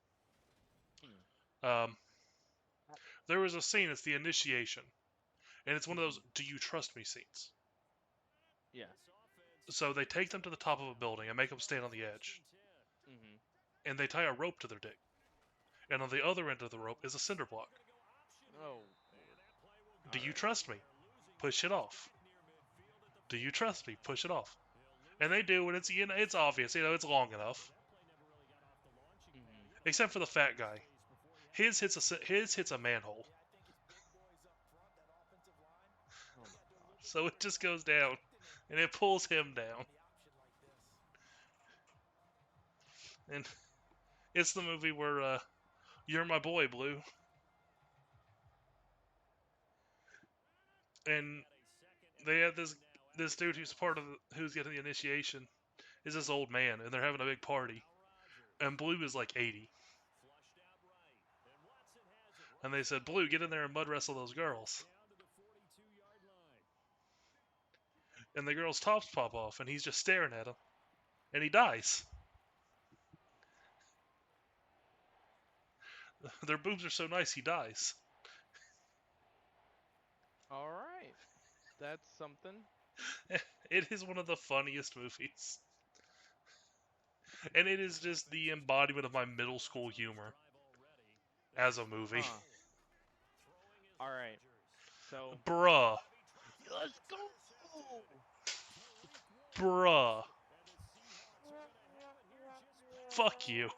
Hmm. There was a scene, it's the initiation. And it's one of those do you trust me scenes. Yeah. So they take them to the top of a building and make them stand on the edge. Mhm. And they tie a rope to their dick. And on the other end of the rope is a cinder block. Oh. Do you Alright. trust me? Push it off. Do you trust me? Push it off. And they do, and it's obvious, it's long enough. Mhm. Except for the fat guy. His hits a manhole. Oh my gosh. So it just goes down. And it pulls him down. And it's the movie where You're My Boy, Blue. And they had this dude who's part of who's getting the initiation is this old man, and they're having a big party, and Blue is like 80, and they said, Blue, get in there and mud wrestle those girls, and the girls' tops pop off, and he's just staring at them, and he dies. Their boobs are so nice, he dies. All right, that's something. It is one of the funniest movies. And it is just the embodiment of my middle school humor as a movie. Huh. All right, so Bruh. let's go. Bruh. Fuck you.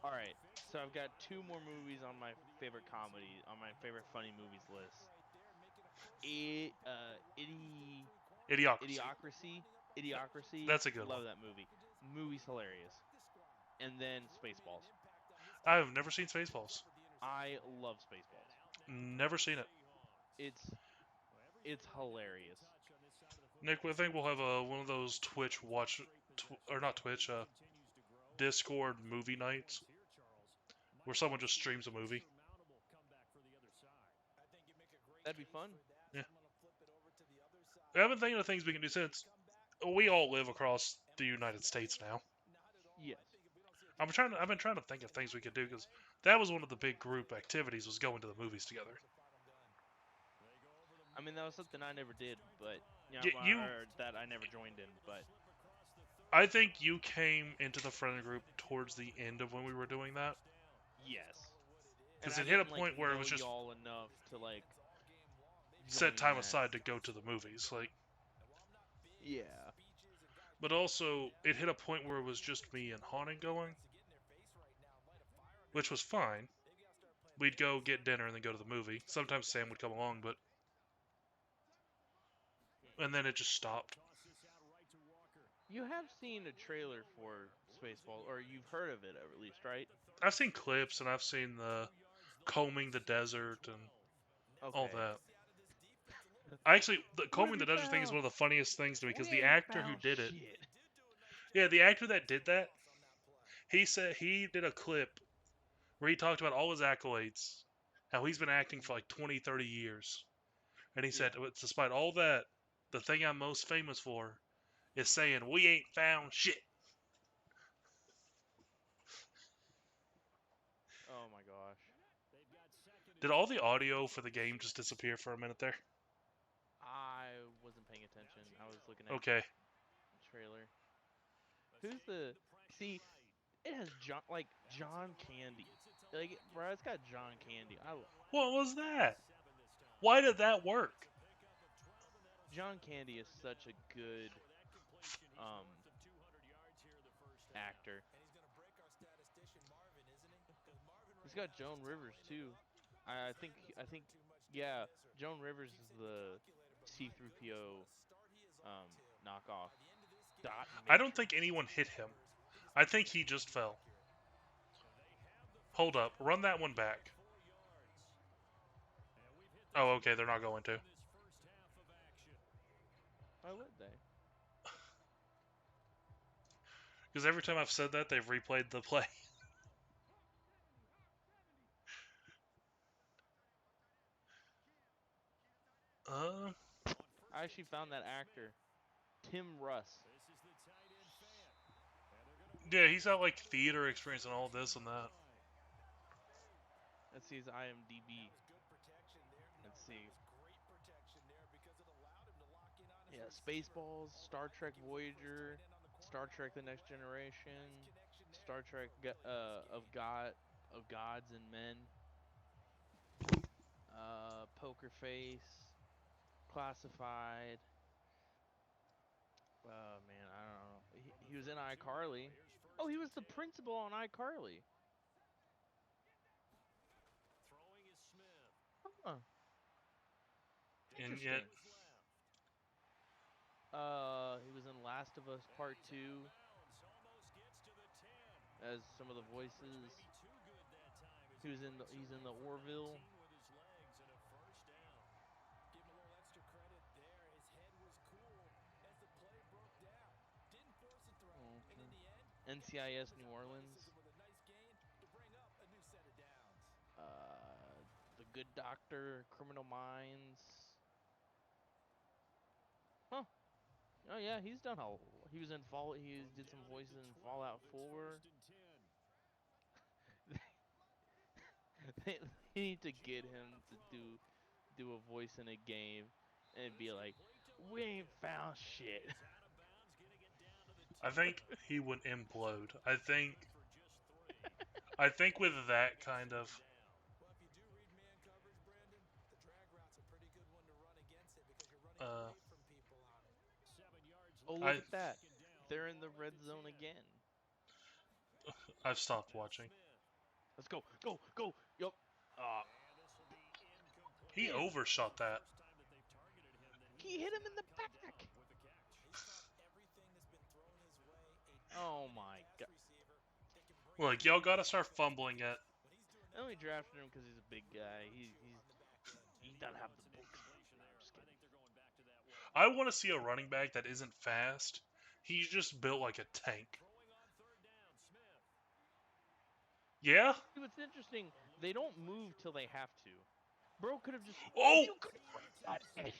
All right, so I've got two more movies on my favorite comedy, on my favorite funny movies list. Idiocracy. Idiocracy. That's a good Love one. that movie. Movie's hilarious. And then Spaceballs. I have never seen Spaceballs. I love Spaceballs. Never seen it. It's hilarious. Nick, I think we'll have one of those Twitch or not Twitch, Discord movie nights where someone just streams a movie. That'd be fun. Yeah. I've been thinking of things we can do since we all live across the United States now. Yes. I've been trying to think of things we could do because that was one of the big group activities was going to the movies together. I mean, that was something I never did, but that I never joined in. But I think you came into the friend group towards the end of when we were doing that. yes, Because and it I hit a didn't, point where it was know just y'all enough to like set join time that. aside to go to the movies, like. Yeah. But also, it hit a point where it was just me and Haunting going, which was fine. We'd go get dinner and then go to the movie. Sometimes Sam would come along, but and then it just stopped. You have seen a trailer for Spaceballs, or you've heard of it at least, right? I've seen clips and I've seen the combing the desert and all Okay. that. Actually, the What combing have the you desert thing is found? one of the funniest things to me because We the ain't actor who found did it, shit. yeah, the actor that did that, he said he did a clip where he talked about all his accolades, how he's been acting for like 20, 30 years. And he said, Yeah. despite all that, the thing I'm most famous for is saying, we ain't found shit. Oh my gosh. Did all the audio for the game just disappear for a minute there? I wasn't paying attention. I was looking at Okay. the trailer. Who's the? See, it has John Candy. Like, bro, it's got John Candy. What was that? Why did that work? John Candy is such a good actor. He's got Joan Rivers too. I think yeah, Joan Rivers is the C-3PO knockoff. Dot I don't Matrix. think anyone hit him. I think he just fell. Hold up. Run that one back. Oh, okay. They're not going to. Why would they? Because every time I've said that, they've replayed the play. I actually found that actor, Tim Russ. Yeah, he's got like theater experience and all this and that. Let's see his IMDb. Let's see. Yeah, Spaceballs, Star Trek Voyager, Star Trek: The Next Generation, Star Trek of Gods and Men, Poker Face, Classified. Oh man, I don't know. He was in iCarly. Oh, he was the principal on iCarly. Huh. And Interesting. yet, He was in Last of Us Part 2 as some of the voices. He's in the Orville. NCIS New Orleans. With a nice gain to bring up a new set of downs. The Good Doctor, Criminal Minds. Huh. Oh yeah, he's done a. He was in Fall. He did some voices in Fallout 4. They need to get him to do a voice in a game and be like, "We ain't found shit." I think he would implode. I think with that kind of Well, if you do read man coverage, Brandon, the drag route's a pretty good one to run against it because you're running uh away from people on it. Oh, look I at that! They're in the red zone again. I've stopped watching. Let's go, go, go! Yup. Uh, He in. overshot that. He hit him in the back. Based on everything that's been thrown his way, a Oh talented my pass god! receiver that can bring Look, y'all gotta start fumbling it. when he's doing I only drafted him because he's a big guy. on the back end. He doesn't have the books. No, I'm just kidding. I want to see a running back that isn't fast. He's just built like a tank. Yeah? See, what's interesting, they don't move till they have to. Bro could have just. Oh! You could have ran that in.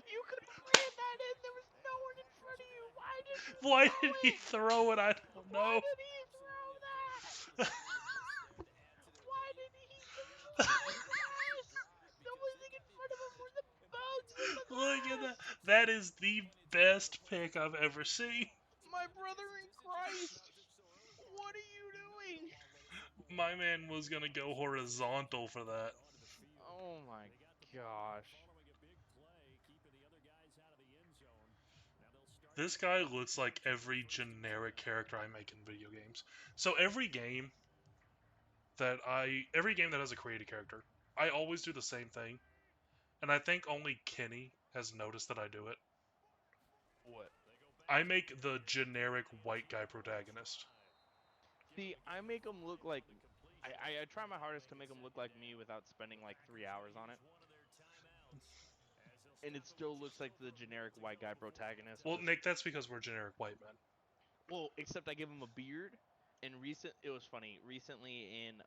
You could have ran that in. There was no one in front of you. Why did you Why throw did he it? throw it? I don't Why know. did he throw that? Why did he throw that? The only thing in front of him were the bugs and the Look at that. grass. That is the best pick I've ever seen. My brother in Christ. What are you doing? My man was gonna go horizontal for that. Oh my gosh. This guy looks like every generic character I make in video games. So every game that has a created character, I always do the same thing. And I think only Kenny has noticed that I do it. What? I make the generic white guy protagonist. See, I make them look like. I try my hardest to make them look like me without spending like 3 hours on it. And it still looks like the generic white guy protagonist. Well, just- Nick, that's because we're generic white men. well, except I give him a beard. And it was funny. Recently in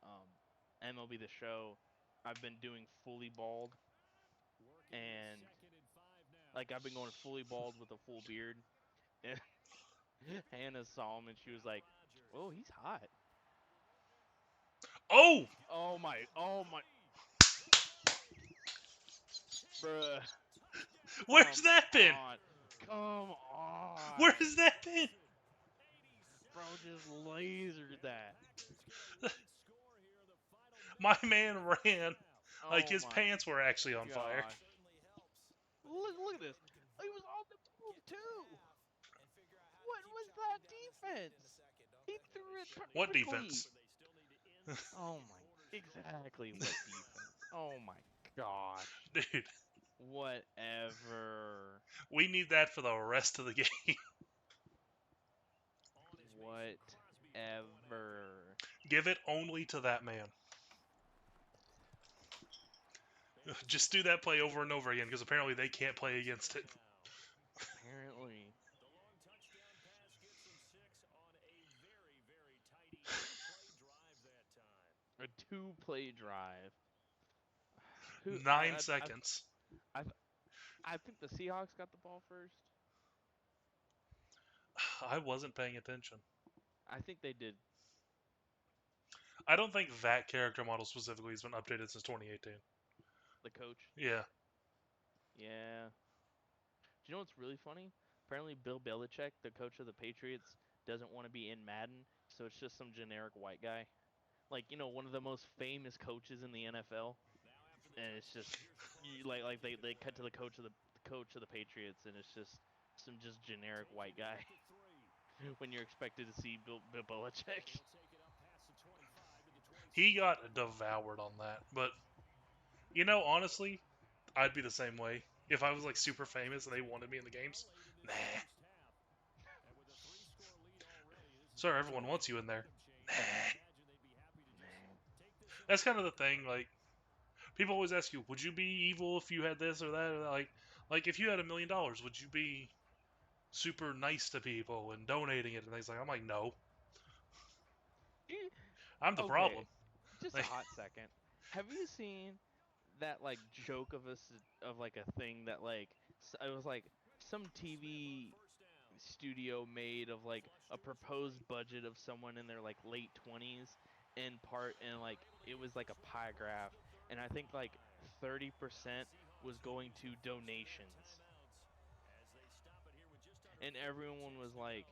MLB The Show, I've been doing fully bald. And like I've been going fully bald with a full beard. And Hannah saw him and she was like, "Oh, he's hot." Oh! Oh my, bruh. Where's Come that been? on. Come on. Where has that been? Bro just lasered that. My man ran like Oh his my pants were actually on fire. gosh. Look at this. He was on the move too. What was that defense? He threw it perfectly. What defense? Oh my. Exactly what defense. Oh my gosh. Dude, Whatever. we need that for the rest of the game. Whatever. Give it only to that man. Just do that play over and over again, because apparently they can't play against it. Apparently. A 2-play drive. 9 seconds. I think the Seahawks got the ball first. I wasn't paying attention. I think they did. I don't think that character model specifically has been updated since 2018. The coach. Yeah. Yeah. Do you know what's really funny? Apparently Bill Belichick, the coach of the Patriots, doesn't want to be in Madden, so it's just some generic white guy. Like, you know, one of the most famous coaches in the NFL. And it's just like they cut to the coach of the Patriots, and it's just some just generic white guy when you're expected to see Bill Belichick. He got devoured on that. But, you know, honestly, I'd be the same way. If I was, like, super famous and they wanted me in the games, nah. Sir, everyone wants you in there. Nah. That's kind of the thing, like, people always ask you, would you be evil if you had this or that? Or that? Like if you had $1 million, would you be super nice to people and donating it and things like that? I'm like, no. I'm the problem. Okay, just a Like, hot second. Have you seen that like joke of like a thing that like it was like some TV studio made of like a proposed budget of someone in their like late 20s and like it was like a pie graph and I think like 30% was going to donations and everyone was like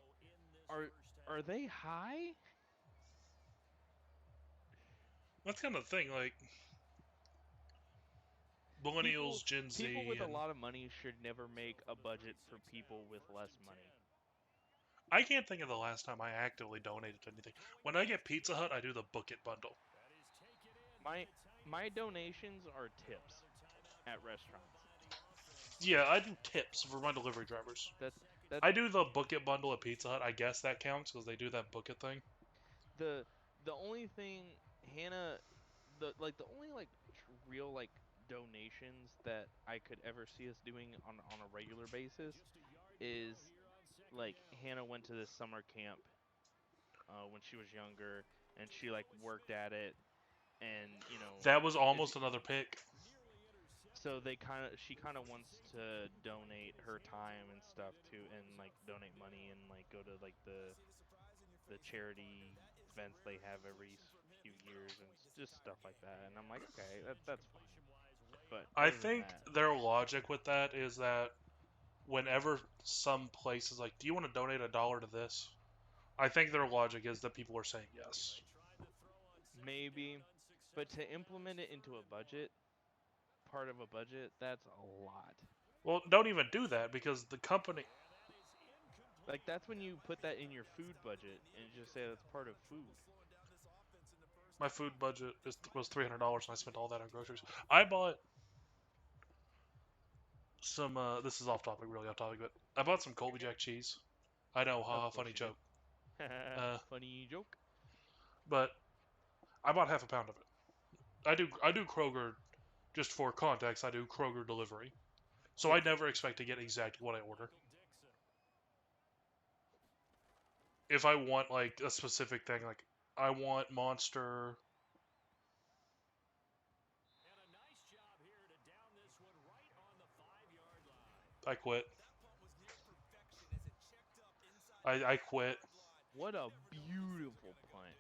are are they high? that's kind of the thing. Like, People millennials, Gen Z, people with a and lot of money should never make a budget for people with less money. I can't think of the last time I actively donated to anything. When I get Pizza Hut, I do the book it bundle. My my donations are tips at restaurants. Yeah, I do tips for my delivery drivers. That's that's I do the book it bundle at Pizza Hut. I guess that counts because they do that book it thing. the the only thing Hannah the only like real like donations that I could ever see us doing on a regular basis is like Hannah went to this summer camp when she was younger and she like worked at it and That was if almost another pick. so she kind of wants to donate her time and stuff to and like donate money and like go to like the charity events they have every few years and just stuff like that. And I'm like, okay, that's fine. But I other than think that, their logic with that is that whenever some place is like, "Do you want to donate $1 to this?" I think their logic is that people are saying yes. maybe, but to implement it into a budget, part of a budget, that's a lot. Well, don't even do that because the company, Like that's when you put that in your food budget and just say that's part of food. my food budget was $300 and I spent all that on groceries. I bought some. This is off topic, really off topic, but I bought some Colby Jack cheese. I know, Of haha, course funny you did. joke. Uh, Funny joke. but I bought half a pound of it. I do Kroger just for context. I do Kroger delivery, so I Yeah. never expect to get exactly what I order. If I want like a specific thing, like I want Monster, I quit. I quit. What a beautiful punt.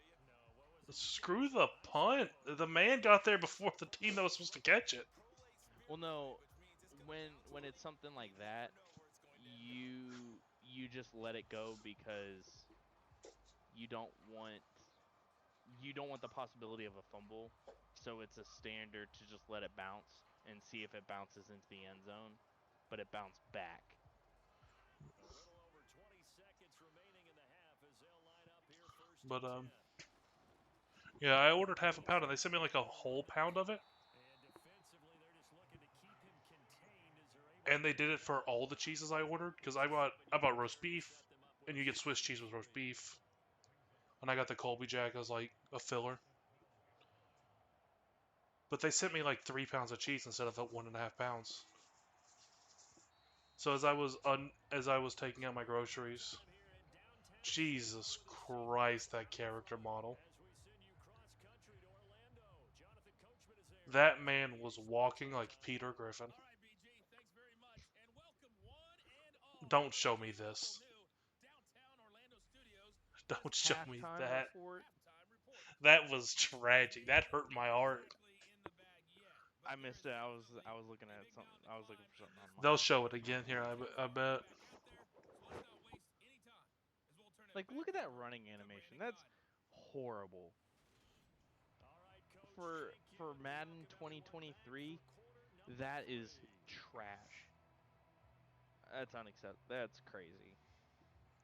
Screw the punt. The man got there before the team that was supposed to catch it. Well, no, when it's something like that, you just let it go because you don't want you don't want the possibility of a fumble. So it's a standard to just let it bounce and see if it bounces into the end zone, but it bounced back. But yeah, I ordered half a pound and they sent me like a whole pound of it. And they did it for all the cheeses I ordered because I bought roast beef, and you get Swiss cheese with roast beef, and I got the Colby Jack as like a filler. But they sent me like 3 pounds of cheese instead of the 1.5 pounds. So as I was taking out my groceries, Jesus Christ, that character model. That man was walking like Peter Griffin. Don't show me this. Don't show me Halftime that. report. That was tragic. That hurt my heart. I missed it. I was looking at something. I was looking for something They'll online. show it again here, I bet. Like, look at that running animation. That's horrible. For Madden 2023, that is trash. That's unacceptable. That's crazy.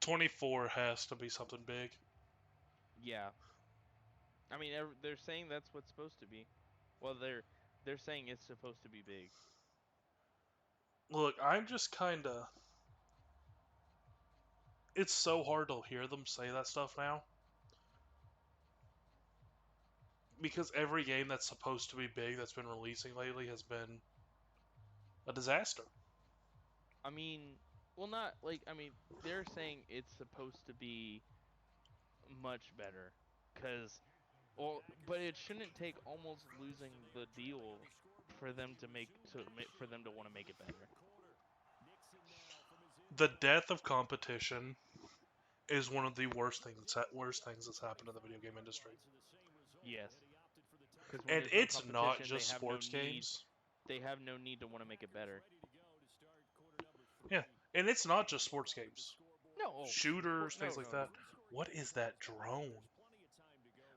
24 has to be something big. Yeah. I mean, they're saying that's what's supposed to be. Well, they're saying it's supposed to be big. Look, I'm just kind of. It's so hard to hear them say that stuff now. Because every game that's supposed to be big that's been releasing lately has been a disaster. I mean, well, not like I mean, they're saying it's supposed to be much better, cause Well, but it shouldn't take almost losing the deal for them to for them to want to make it better. The death of competition is one of the worst things that's happened in the video game industry. Yes, because when And there's no it's not competition, just sports games. they have no need to want to make it better. Yeah, and it's not just sports games. No, oh, Shooters, no, things like no, that. no. What is that drone?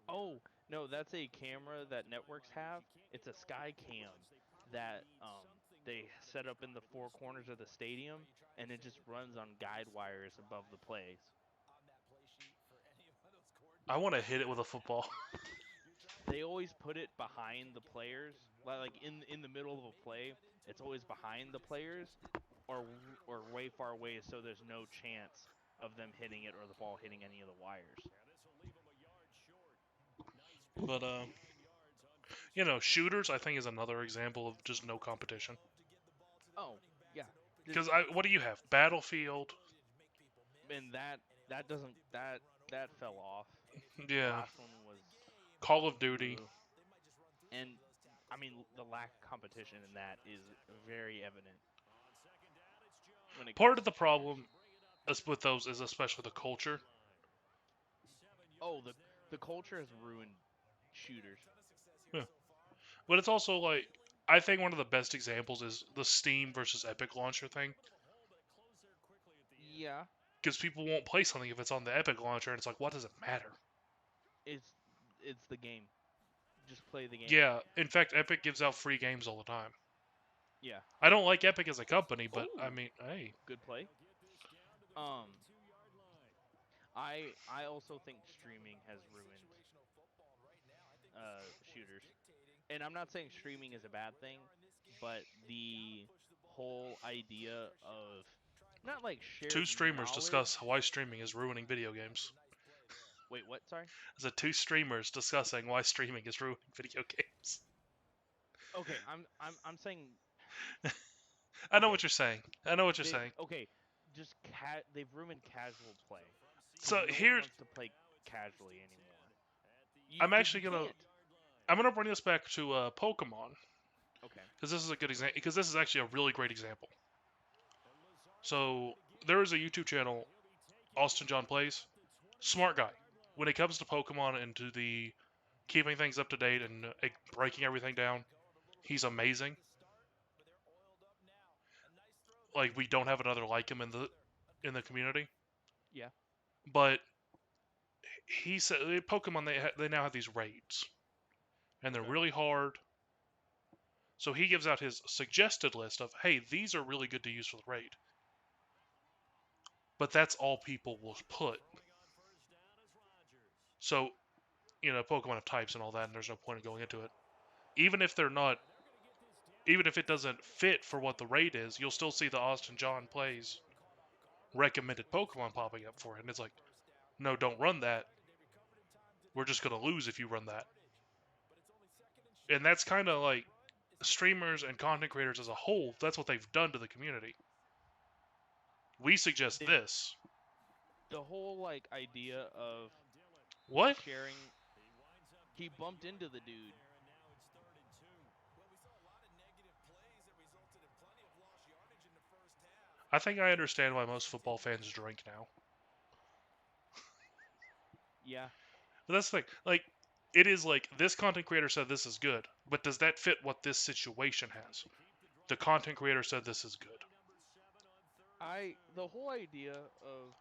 Oh, no, that's a camera that networks have. It's a sky cam that they set up in the four corners of the stadium, and it just runs on guide wires above the plays. I want to hit it with a football. They always put it behind the players, like in the middle of a play. It's always behind the players, or way far away, so there's no chance of them hitting it or the ball hitting any of the wires. But shooters I think is another example of just no competition. Oh, yeah. Because what do you have? Battlefield. And that doesn't that fell off. The Yeah. last one was Call of Duty. ugh. And I mean the lack of competition in that is very evident. When it Part comes of the to shooters. problem with those is especially the culture. Oh, the culture has ruined shooters. Yeah. But it's also like I think one of the best examples is the Steam versus Epic launcher thing. Yeah, Because people won't play something if it's on the Epic launcher, and it's like, what does it matter? it's it's the game. Just play the game. Yeah. In fact, Epic gives out free games all the time. Yeah. I don't like Epic as a company, but I Oh, mean, hey. good play. Um, I also think streaming has ruined shooters. And I'm not saying streaming is a bad thing, but the whole idea of not like Two shared streamers discuss knowledge. why streaming is ruining video games. Wait, what? Sorry. Is it two streamers discussing why streaming is ruining video games? Okay, I'm saying I know okay. what you're saying. I know what you're saying. Okay, just they've ruined casual play because So no one here, wants to play casually anymore. I'm Because actually you gonna can't. I'm gonna bring this back to Pokemon Okay. because this is a good example. Because this is actually a really great example. So there is a YouTube channel, Austin John Plays. Smart guy. When it comes to Pokemon and to the keeping things up to date and breaking everything down, he's amazing. Like we don't have another like him in the community. Yeah. But he said Pokemon they now have these raids and they're Okay. really hard. So he gives out his suggested list of, hey, these are really good to use for the raid. But that's all people will put. So, Pokemon have types and all that, and there's no point in going into it. Even if they're not, even if it doesn't fit for what the raid is, you'll still see the Austin John Plays recommended Pokemon popping up for it. And it's like, no, don't run that. We're just going to lose if you run that. And that's kind of like streamers and content creators as a whole, that's what they've done to the community. We suggest this. The whole like idea of What? sharing. He bumped into the dude. I think I understand why most football fans drink now. Yeah. But that's the thing. Like, it is like this content creator said this is good, but does that fit what this situation has? The content creator said this is good. The whole idea of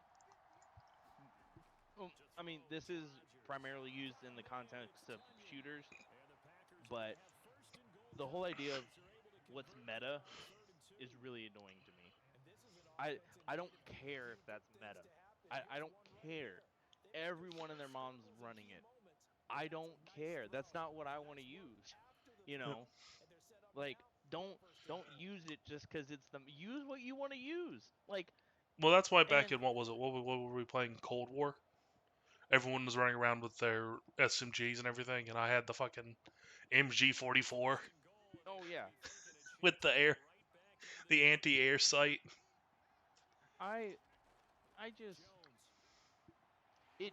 well, I mean, this is primarily used in the context of shooters, but the whole idea of what's meta is really annoying to me. I don't care if that's meta. I don't care. Everyone and their mom's running it. I don't care. That's not what I want to use. You know, like don't use it just because it's the use what you want to use. Like Well, that's why back and in what was it? What were we playing? Cold War. Everyone was running around with their SMGs and everything, and I had the fucking MG44 oh yeah, with the anti-air sight. I I just it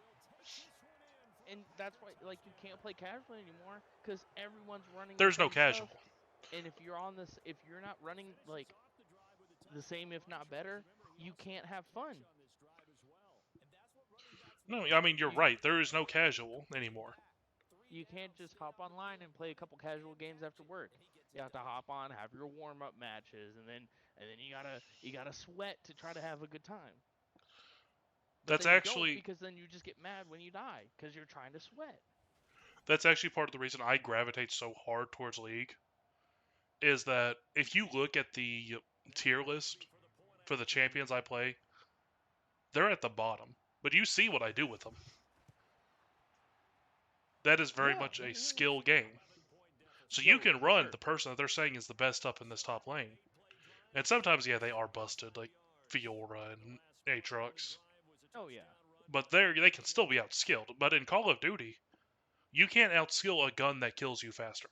and that's why like you can't play casual anymore because everyone's running the There's no same stuff. casual. And if you're not running like the same, if not better, you can't have fun. No, I mean you're You right. There is no casual anymore. you can't just hop online and play a couple casual games after work. You have to hop on, have your warm up matches, and then you gotta sweat to try to have a good time. But That's then you don't actually because then you just get mad when you die because you're trying to sweat. that's actually part of the reason I gravitate so hard towards League. Is that if you look at the tier list for the champions I play, they're at the bottom. But you see what I do with them. That is very Yeah, much a skill game. So you yo, can for run sure. the person that they're saying is the best up in this top lane. And sometimes, yeah, they are busted, like Fiora and Aatrox. Oh yeah. But they can still be outskilled. But in Call of Duty, you can't outskill a gun that kills you faster.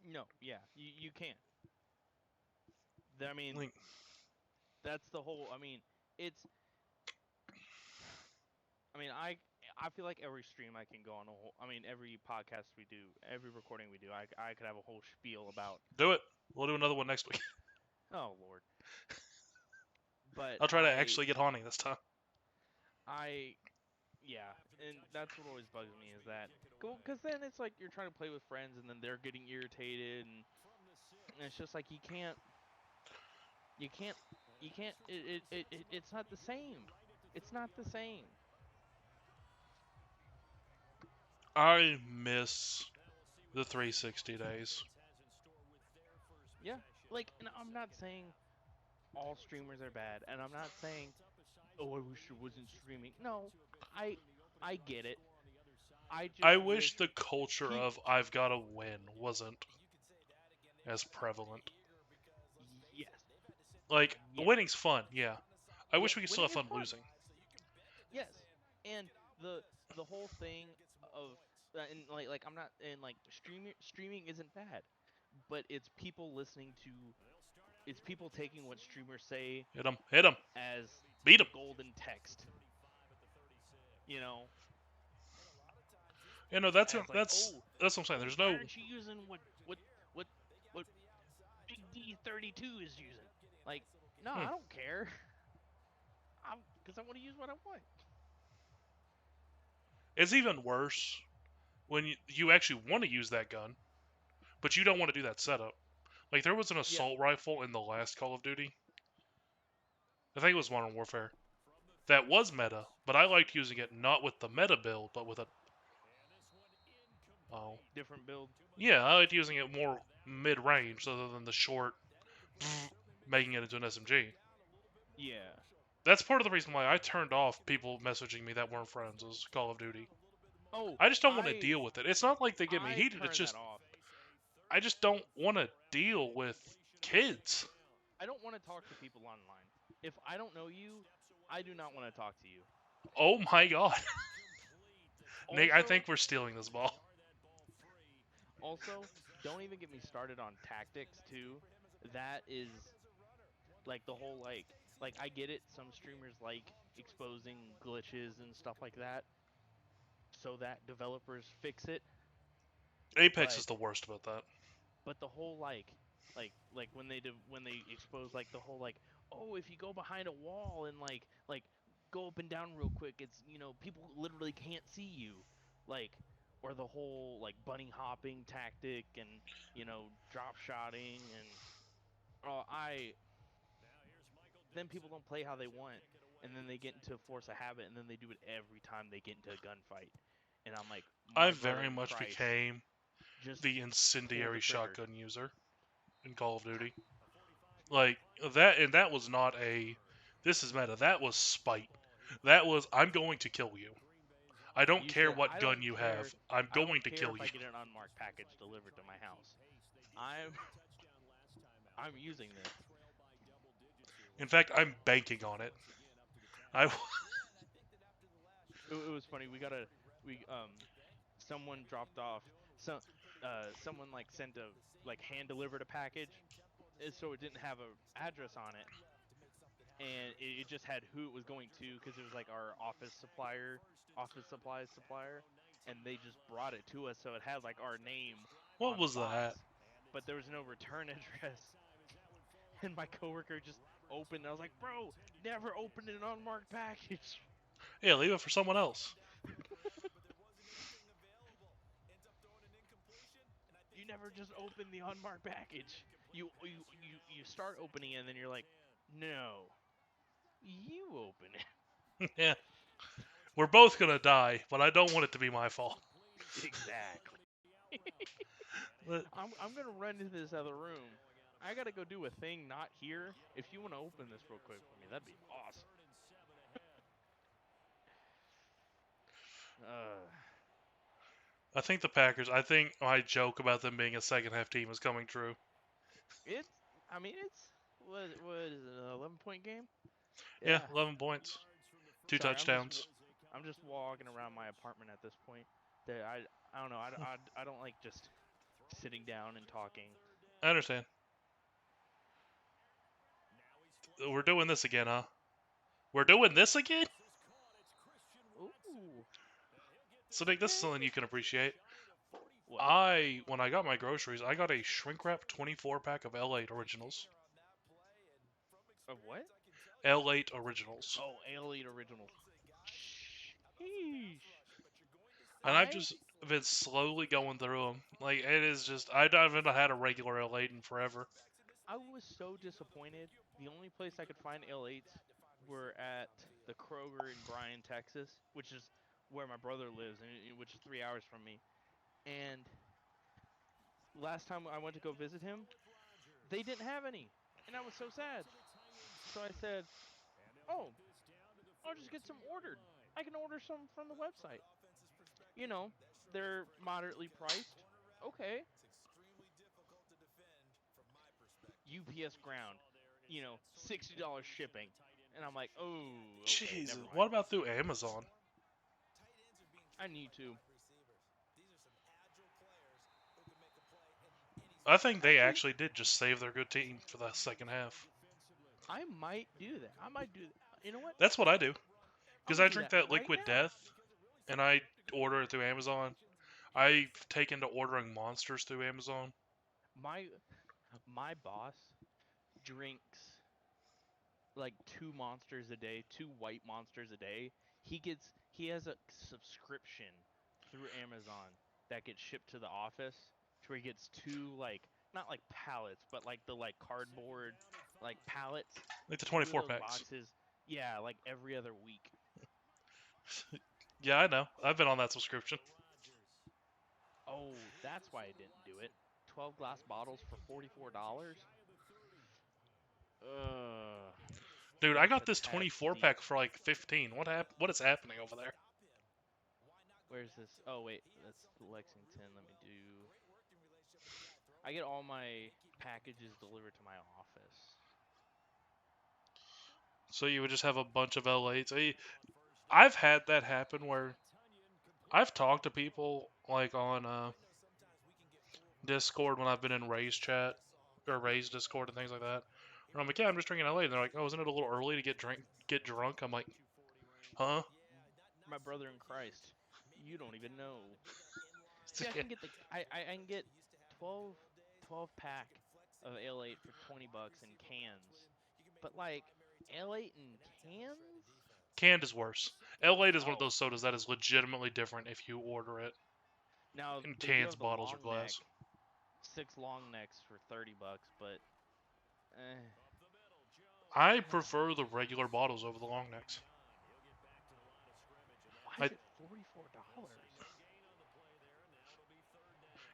No, yeah, you can't. I mean, Like, that's the whole. I mean, it's. I mean, I feel like every stream I can go on a whole. I mean, every podcast we do, every recording we do, I could have a whole spiel about. do it. We'll do another one next week. Oh Lord. But I'll try to actually get haunting this time. I, yeah, and that's what always bugs me is that go because then it's like you're trying to play with friends and then they're getting irritated and it's just like you can't, you can't. It's not the same. It's not the same. I miss the 360 days. Yeah, like, and I'm not saying all streamers are bad, and I'm not saying, oh, I wish it wasn't streaming. No, I, I get it. I I just wish wish the culture peop of I've got to win wasn't as prevalent. yes, Like, yes, winning's fun, yeah. I yeah. wish we could still Winning have is fun fun. losing. Yes, and the whole thing of and like I'm not and like streaming isn't bad, but it's people listening to it's people taking what streamers say Hit him, hit him, as beat him. golden text, you know, You know, that's as like, that's that's what I'm saying. oh, There's why no. aren't you using what what Big D32 is using? Like, no, Hmm. I don't care. I'm because I want to use what I want. It's even worse when you actually want to use that gun, but you don't want to do that setup. Like there was an Yeah, assault rifle in the last Call of Duty. I think it was Modern Warfare. That was meta, but I liked using it not with the meta build, but with a oh different build. yeah, I liked using it more mid range other than the short making it into an SMG. Yeah. That's part of the reason why I turned off people messaging me that weren't friends as Call of Duty. Oh, I just don't want to deal with it. It's not like they get me I heated. It's turned that just off. I just don't want to deal with kids. I don't want to talk to people online. If I don't know you, I do not want to talk to you. Oh my god, Nick! I Also, think we're stealing this ball. also, don't even get me started on tactics too. That is like the whole like I get it. Some streamers like exposing glitches and stuff like that so that developers fix it. Apex But is the worst about that. the whole like when they expose like the whole like, oh, if you go behind a wall and like go up and down real quick, it's, you know, people literally can't see you, like, or the whole like bunny hopping tactic and, you know, drop shotting and I then people don't play how they want, and then they get into force a habit, and then they do it every time they get into a gunfight, and I'm like, I my brother very in much Christ, became just the pull the incendiary trigger. shotgun user in Call of Duty. Like that, and that was not a. This is meta. That was spite. That was I'm going to kill you. I don't You care said, what gun you have. I'm I don't going to care kill if you. I get an unmarked package delivered to my house. I'm I'm using this. In fact, I'm banking on it. I It was funny. We someone dropped off some someone like sent a like hand delivered a package, so it didn't have a address on it, and it just had who it was going to because it was like our office supplies supplier. and they just brought it to us, so it had like our name What on the was box, that? but there was no return address. And my coworker just opened. I was like, "Bro, never open an unmarked package." Yeah, leave it for someone else. You never just open the unmarked package. You start opening it, and then you're like, "No, you open it." Yeah. We're both gonna die, but I don't want it to be my fault. Exactly. But- I'm gonna run into this other room. I gotta go do a thing not here. If you want to open this real quick for me, that'd be awesome. Uh, I think the Packers. I think my joke about them being a second half team is coming true. it's. I mean, it's what is it? An 11-point game? Yeah, Yeah. 11 points, 2 Sorry, touchdowns. I'm just walking around my apartment at this point. That I don't know. I don't like just sitting down and talking. I understand. We're doing this again, huh? We're doing this again? Ooh. So, Nick, this is something you can appreciate. What? When I got my groceries, I got a shrink wrap 24 pack of L8 originals. Of what? L8 originals. Oh, Elite Originals. Sheesh. And I've just been slowly going through them. Like, it is just, I haven't had a regular L8 in forever. I was so disappointed. The only place I could find L8s were at the Kroger in Bryan, Texas, which is where my brother lives, and which is 3 hours from me. And last time I went to go visit him, they didn't have any, and I was so sad. So I said, "Oh, I'll just get some ordered. I can order some from the website. You know, they're moderately priced. Okay, UPS ground. $60 shipping." And I'm like, "Oh, okay, Jesus, never mind. what about through Amazon? I need to." I think they actually did just save their good team for the second half. I might do that. I might do that. You know what? That's what I do. I'm Because gonna I do drink that that right Liquid now. Death, and I order it through Amazon. I've taken to ordering monsters through Amazon. My boss drinks like 2 monsters a day, 2 white monsters a day. He has a subscription through Amazon that gets shipped to the office, to where he gets two, like, not like pallets, but like the like cardboard like pallets, Like the 2 of 24 those packs. boxes. Yeah, like every other week. Yeah, I know. I've been on that subscription. Oh, that's why I didn't do it. 12 glass bottles for $44. Dude, I That's got a this tad 24 steep. pack for like 15. What is happening over there? Where's this? Oh wait, that's Lexington. Let me do. I get all my packages delivered to my office. So you would just have a bunch of L8s. I've had that happen where I've talked to people like on Discord when I've been in Ray's chat or Ray's Discord and things like that. And I'm like, yeah, I'm just drinking L8. And they're like, oh, isn't it a little early to get drunk? I'm like, huh? My brother in Christ, you don't even know. See, I can get I can get 12 pack of L8 for $20 in cans, but like L8 in cans? Canned is worse. L8 is one of Oh, those sodas that is legitimately different if you order it now in they do cans, have the bottles, or long neck, glass. 6 long necks for $30, but eh. I prefer the regular bottles over the long necks. Why is it $44?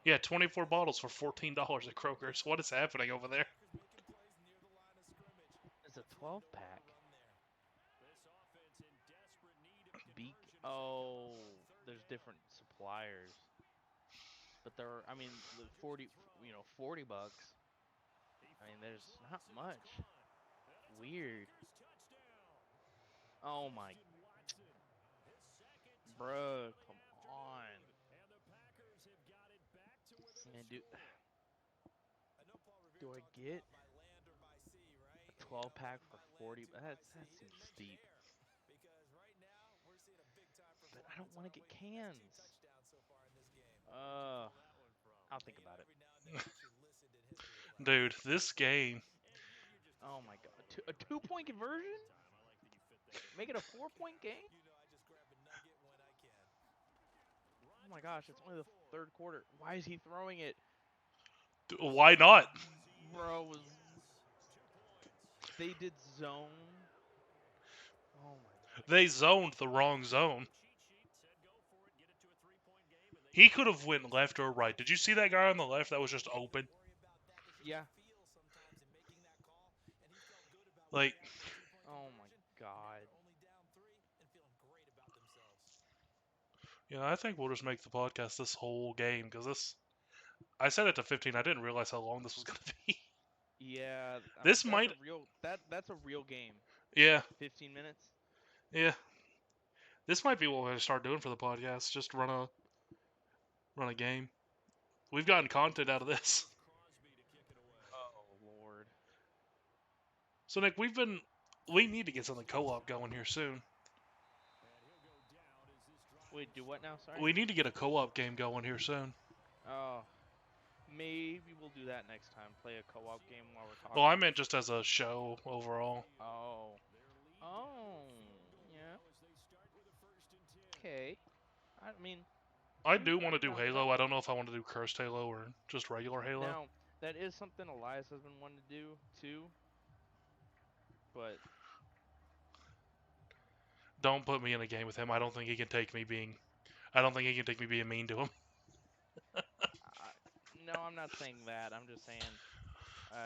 Yeah, 24 bottles for $14 at Kroger's. What is happening over there? It's a 12 pack. Oh, there's different suppliers, but I mean, the 40 $40. I mean, there's not much. Weird. Oh my, bruh, come on. Man, do I get a 12 pack for 40? That seems steep. But I don't want to get cans. I'll think about it. Dude, this game. Oh my god, a 2-point conversion? Make it a 4-point game? Oh my gosh, it's only the third quarter. Why is he throwing it? Why not? Bro, they did zone. Oh my god. They zoned the wrong zone. He could have went left or right. Did you see that guy on the left that was just open? Yeah. Like, Oh my god. I think we'll just make the podcast this whole game because this. I set it to 15. I didn't realize how long this was gonna be. Yeah, This that's might. a real that's a real game. Yeah, 15 minutes. yeah. This might be what we're gonna start doing for the podcast. Just run a game. We've gotten content out of this. Oh lord. So Nick, we need to get something co-op going here soon. Wait, do what now? Sorry. We need to get a co-op game going here soon. Oh, maybe we'll do that next time. Play a co-op game while we're talking. Well, I meant just as a show overall. Oh. Oh. Yeah. Okay. I mean, I do want to do down for Halo. that. I don't know if I want to do Cursed Halo or just regular Halo. Now, that is something Elias has been wanting to do too. But Don't put me in a game with him. I don't think he can take me being mean to him. no, I'm not saying that. I'm just saying.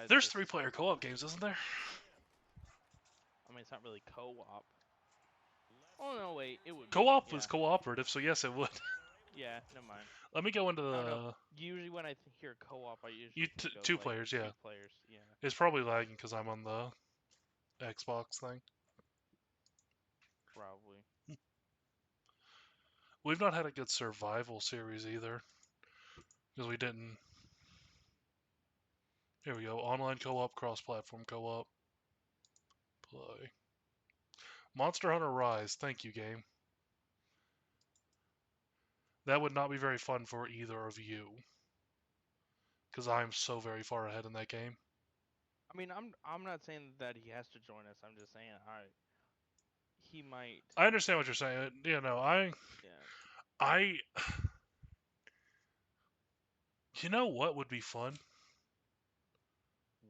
There's just, 3-player co-op games, isn't there? I mean, it's not really co-op. Oh no, wait, it would. Co-op be, was cooperative, so yes, it would. Yeah, never mind. Let me go into I don't the. know. Usually when I hear co-op, I usually think of, two like, players, yeah. 2 players. Yeah. It's probably lagging because I'm on the Xbox thing. Probably. We've not had a good survival series either. Because we didn't. Here we go. Online co-op, cross-platform co-op. Play. Monster Hunter Rise. Thank you, game. That would not be very fun for either of you. Because I'm so very far ahead in that game. I mean, I'm not saying that he has to join us. I'm just saying, all right, he might. I understand what you're saying. Yeah. You know what would be fun?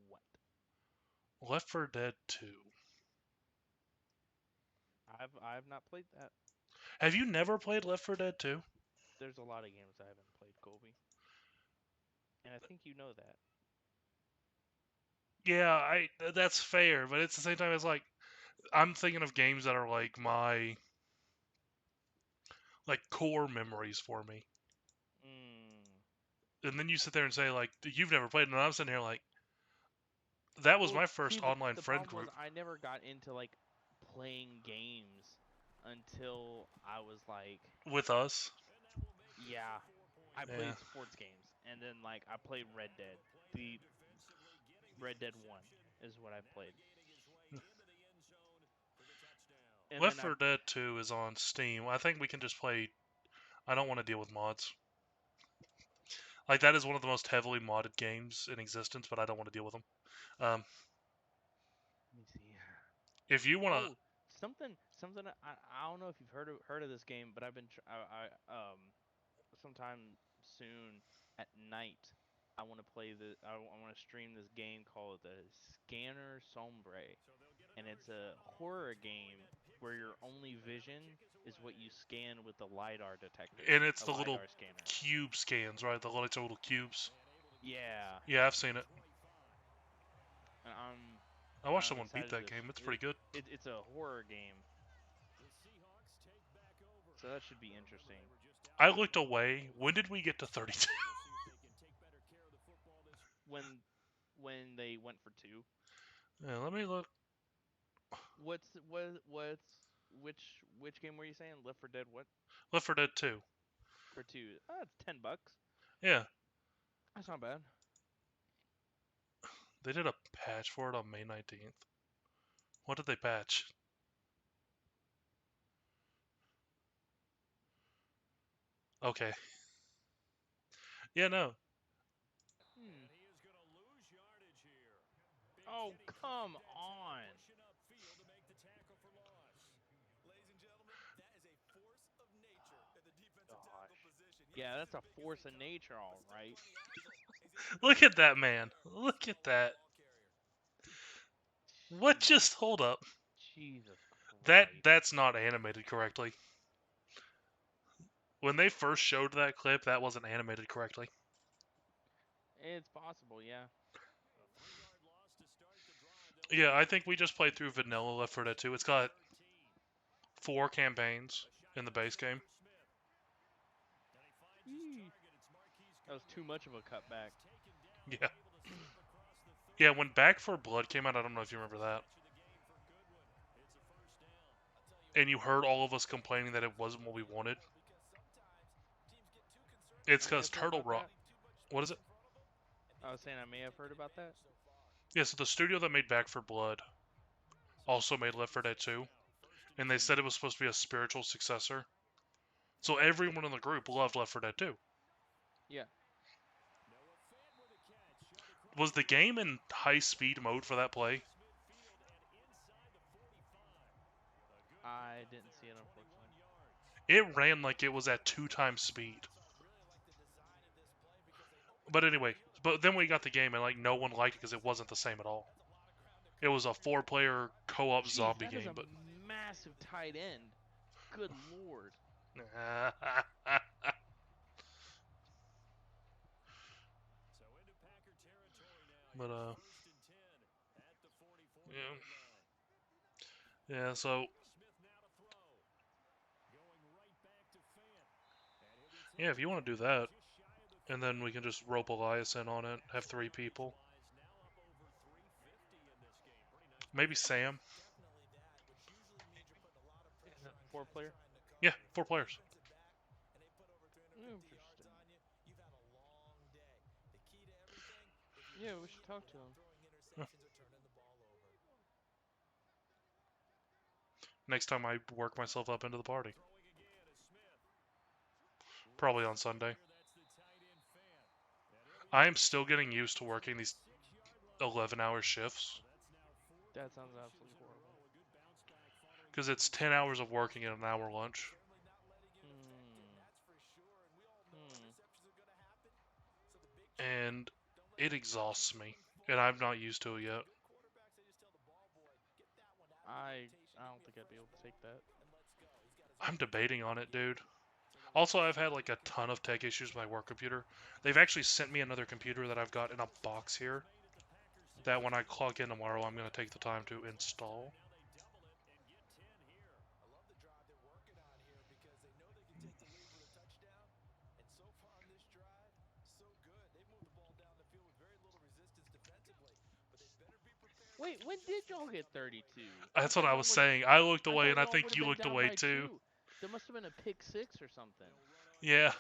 What? Left 4 Dead 2. I've not played that. Have you never played Left 4 Dead 2? There's a lot of games I haven't played, Colby. And I think you know that. Yeah, that's fair, but at the same time, it's like I'm thinking of games that are like my core memories for me. And then you sit there and say like you've never played, and I'm sitting here like that was my first online friend group. I never got into like playing games until I was like With us. Yeah, I played sports games, and then like I played Red Dead. The Red Dead 1 is what I played. Left 4 Dead 2 is on Steam. I think we can just play. I don't want to deal with mods. Like that is one of the most heavily modded games in existence, but I don't want to deal with them. Let me see. If you want to, something I don't know if you've heard of this game, but I've been sometime soon at night I want to play I want to stream this game called the Scanner Sombre, and it's a horror game where your only vision is what you scan with the LiDAR detector. and it's the little scanner. cube scans, right? The little cubes. Yeah. Yeah, I've seen it. And I watched I'm someone beat that game. It's pretty good. It's a horror game. So that should be interesting. I looked away. When did we get to 32? when they went for 2. Yeah, let me look. Which game were you saying? Left 4 Dead what? Left 4 Dead 2. For 2. It's $10. Yeah. That's not bad. They did a patch for it on May 19th. What did they patch? Okay. Yeah, no. Oh, come on. Ladies and gentlemen, that is a force of nature at the defensive tackle Gosh. position. Yeah, that's a force of nature, all right. Look at that man. Look at that. What Jeez. just hold up? Jesus That Christ. that's not animated correctly. When they first showed that clip, that wasn't animated correctly. It's possible, yeah. Yeah, I think we just played through vanilla Left 4 Dead 2. It's got 4 campaigns in the base game. Eee. That was too much of a cutback. Yeah. Yeah, when Back 4 Blood came out, I don't know if you remember that. And you heard all of us complaining that it wasn't what we wanted. It's I may because have heard Turtle about Rock. that. What is it? I was saying I may have heard about that. Yeah, so the studio that made Back 4 Blood also made Left 4 Dead 2. And they said it was supposed to be a spiritual successor. So everyone in the group loved Left 4 Dead 2. Yeah. Was the game in high speed mode for that play? I didn't see it, unfortunately. It ran like it was at 2 times speed. But anyway, but then we got the game and like no one liked it because it wasn't the same at all. It was a 4-player co-op Jeez, zombie that is game, a but massive tight end. Good lord. but yeah. Yeah, so yeah, if you want to do that, and then we can just rope Elias in on it, have 3 people. Maybe Sam. Is that 4-player? Yeah, 4 players. Interesting. Yeah, we should talk to him. Huh. Next time I work myself up into the party. Probably on Sunday. I am still getting used to working these 11-hour shifts. That sounds absolutely horrible. Because it's 10 hours of working and an hour lunch. And it exhausts me. And I'm not used to it yet. I don't think I'd be able to take that. I'm debating on it, dude. Also, I've had like a ton of tech issues with my work computer. They've actually sent me another computer that I've got in a box here. That when I clock in tomorrow, I'm going to take the time to install. Wait, when did y'all get 32? That's I what I thought was like saying. I looked I away, thought and I y'all would think have you been looked down away by too. 2. There must have been a pick 6 or something. Yeah.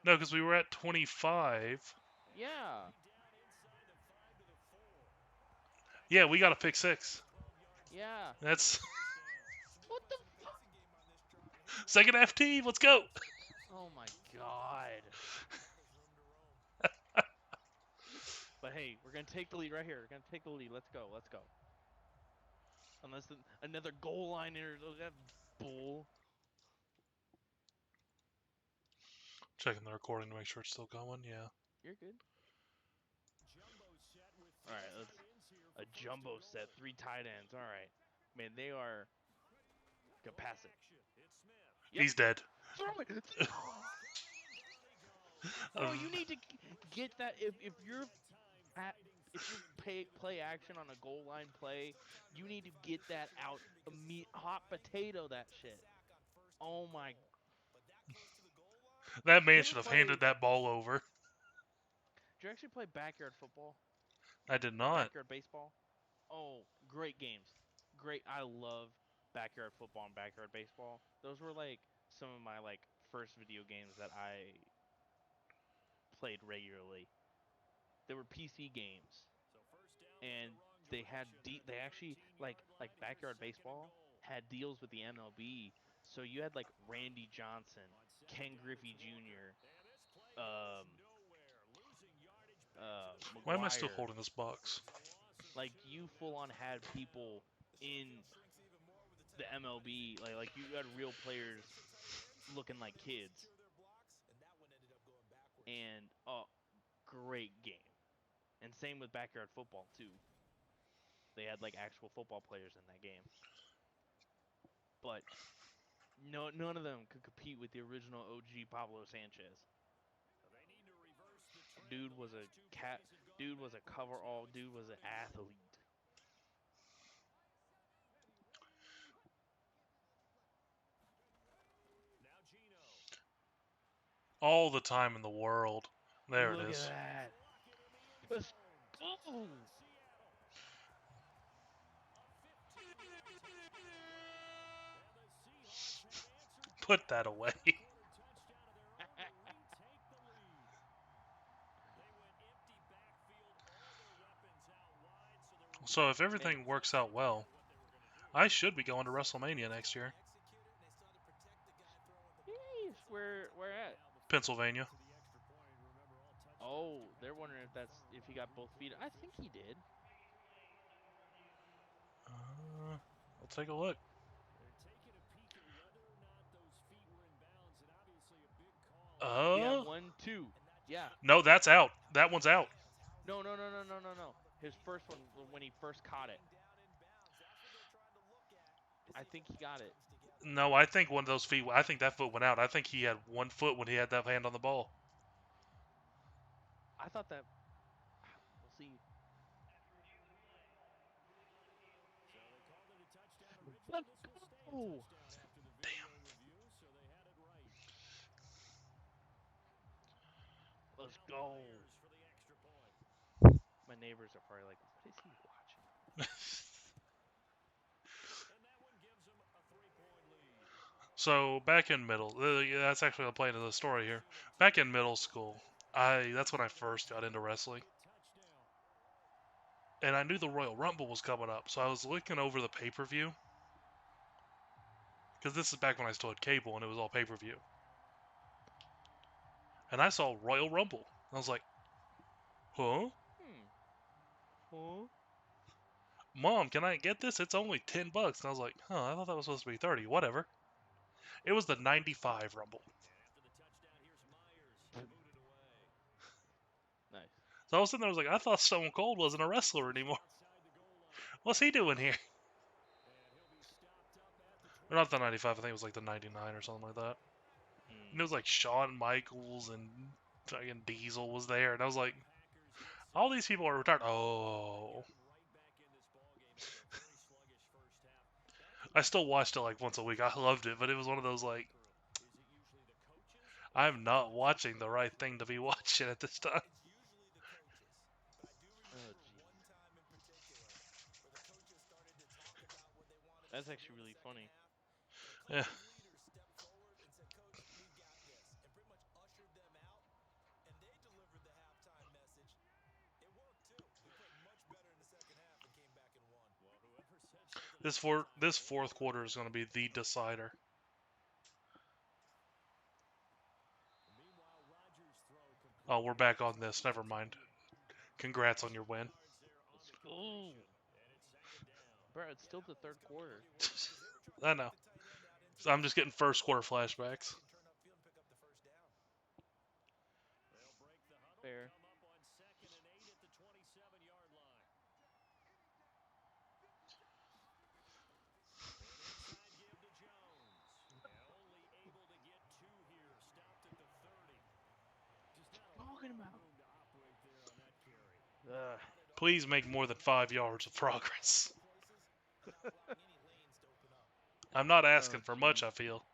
No, because we were at 25. Yeah. Yeah, we got a pick 6. Yeah. That's What the fuck? second FT. Let's go. Oh my god. But hey, we're gonna take the lead right here. We're gonna take the lead. Let's go. Let's go. Unless another goal line or that bull. Checking the recording to make sure it's still going. Yeah. You're good. All right, let's a jumbo set, 3 tight ends. All right, man, they are gonna pass it. Yep. He's dead. Throw it. Bro, you need to get that if you're at if you play action on a goal line play, you need to get that out hot potato that shit. Oh my. That man You should ever have play? handed that ball over. Did you actually play backyard football I did or not. backyard baseball? Oh, great games. Great. I love backyard football and backyard baseball. Those were like some of my like first video games that I played regularly. They were PC games, and they actually like backyard baseball had deals with the MLB. So you had like Randy Johnson, Ken Griffey Jr., um, Why am I still McGuire. holding this box? Like you full on had people in the MLB, like you had real players looking like kids, and great game. And same with backyard football too. They had like actual football players in that game, but no, none of them could compete with the original OG Pablo Sanchez. Dude was a cat. Dude was a coverall. Dude was an athlete. All the time in the world. There Look it at is. that. Let's go. Put that away. So if everything works out well, I should be going to WrestleMania next year. Jeez, where at? Pennsylvania. Oh, they're wondering if he got both feet. I think he did. I'll take a look. Yeah, 1-2. Yeah. No, that's out. That one's out. No. His first one when he first caught it. I think he got it. No, I think one of those feet. I think that foot went out. I think he had 1 foot when he had that hand on the ball. I thought that. We'll see. Let's go. Damn. Let's go. My neighbors are probably like, "What is he watching?" So back in middle, that's actually the point of the story here. Back in middle school, that's when I first got into wrestling, and I knew the Royal Rumble was coming up, so I was looking over the pay-per-view, because this is back when I still had cable and it was all pay-per-view, and I saw Royal Rumble. I was like, huh? Huh? Mom, can I get this? It's only $10. And I was like, huh, I thought that was supposed to be 30. Whatever. It was the 95 Rumble. Nice. So I was sitting there, I was like, I thought Stone Cold wasn't a wrestler anymore. What's he doing here? Or not the 95, I think it was like the 99 or something like that. And it was like Shawn Michaels and fucking Diesel was there. And I was like, all these people are retired. Oh. I still watched it like once a week. I loved it, but it was one of those like, I'm not watching the right thing to be watching at this time. Oh, gee. That's actually really funny. Yeah. This fourth quarter is going to be the decider. Oh, we're back on this. Never mind. Congrats on your win. Let's go. Bro, it's still the third quarter. I know. So I'm just getting first quarter flashbacks. Fair. Talking about. Please make more than 5 yards of progress. I'm not asking for much, I feel.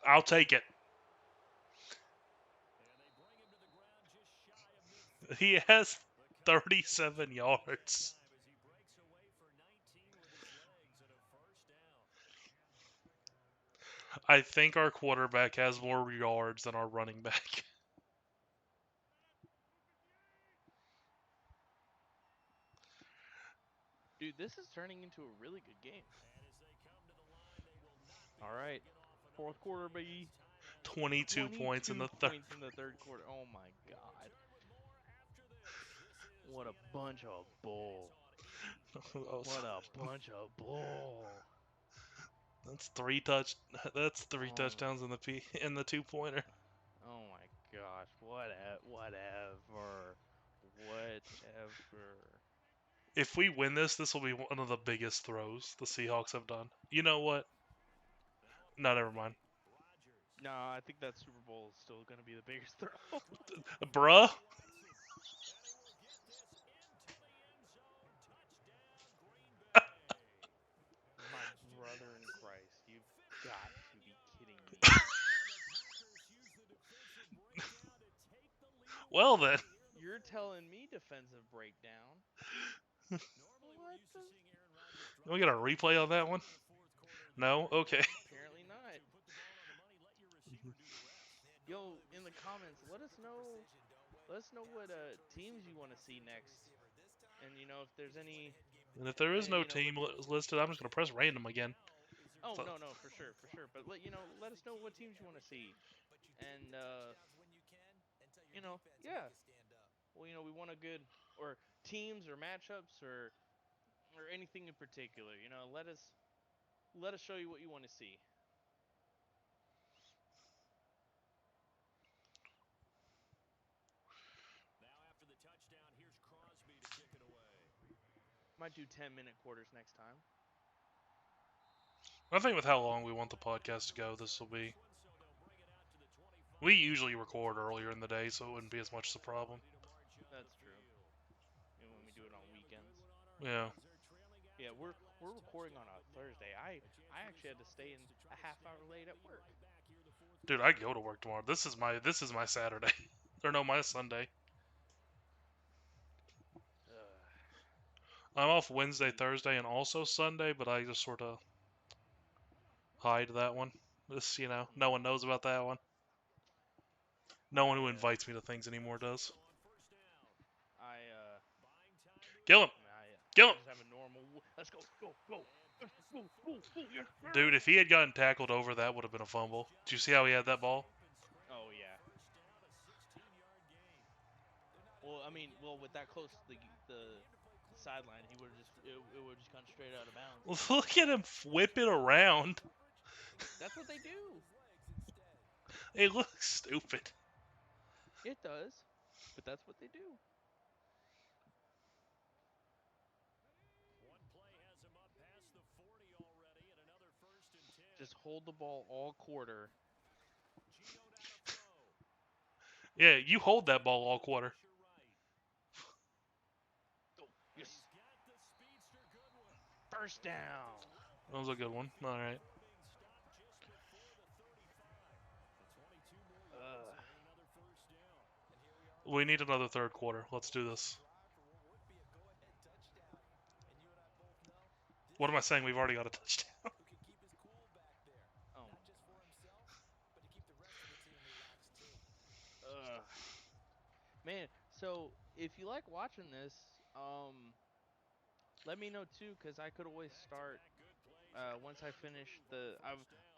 I'll take it. He has 37 yards. I think our quarterback has more yards than our running back. Dude, this is turning into a really good game. All right, fourth quarter, baby. 22 points in 22 the third. points in the third quarter. Oh my god. What a bunch of bull. What a bunch of bull. That's three touch. That's three Oh, touchdowns in the in the 2-pointer. oh my gosh. Whatever. Whatever. If we win this, this will be one of the biggest throws the Seahawks have done. You know what? No, never mind. No, I think that Super Bowl is still going to be the biggest throw. Bruh. My brother in Christ, you've got to be kidding me. Well then. You're telling me defensive breakdown. What the? We got a replay on that one? No? Okay. Apparently not. Yo, in the comments, let us know. Let us know what teams you want to see next, and if there's any. And if there is no You know, team listed, I'm just going to press random again. Oh So- no, for sure. But let us know what teams you want to see, and yeah. Well, we want a good or teams or matchups or anything in particular. Let us show you what you want to see. Might do 10-minute quarters next time. I think with how long we want the podcast to go, this will be. We usually record earlier in the day, so it wouldn't be as much as a problem. That's true. When we do it on weekends. Yeah. Yeah, we're recording on a Thursday. I actually had to stay in a half hour late at work. Dude, I go to work tomorrow. This is my Saturday. Or no, my Sunday. I'm off Wednesday, Thursday, and also Sunday, but I just sort of hide that one. This, no one knows about that one. No one who invites me to things anymore does. Kill him! Kill him! Just have a normal. Let's go. Yes, Dude, if he had gotten tackled over, that would have been a fumble. Did you see how he had that ball? Oh yeah. Well, with that close to the sideline, he would have it would have just gone straight out of bounds. Look at him whip it around. That's what they do. It looks stupid. It does, but that's what they do. Just hold the ball all quarter. Yeah, you hold that ball all quarter. Go. Yes. First down. That was a good one. All right. We need another third quarter. Let's do this. What am I saying? We've already got a touchdown. Oh. Man, so if you like watching this, let me know too, cause I could always start once I finish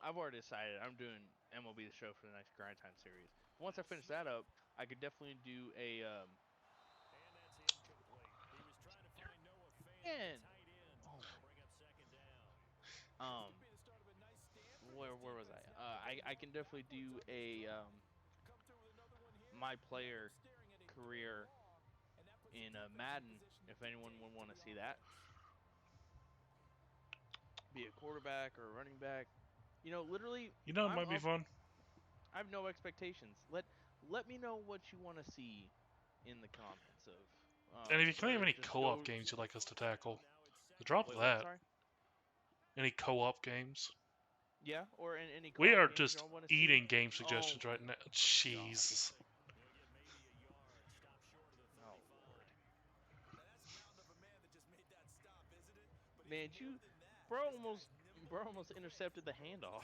I've already decided I'm doing MLB The Show for the next Grind Time series. Once I finish that up, I could definitely do a man. Oh where was I? I can definitely do a my player career in Madden if anyone would want to see that. Be a quarterback or a running back. Literally. It might be fun. I have no expectations. Let me know what you want to see in the comments of. And if you claim or any just co-op go- games you'd like us to tackle, drop Wait, that. sorry? Any co-op games? Yeah, or any. We co-op are games just y'all wanna see? eating game suggestions Oh, right now. Jesus. oh lord. Man, bro almost intercepted the handoff.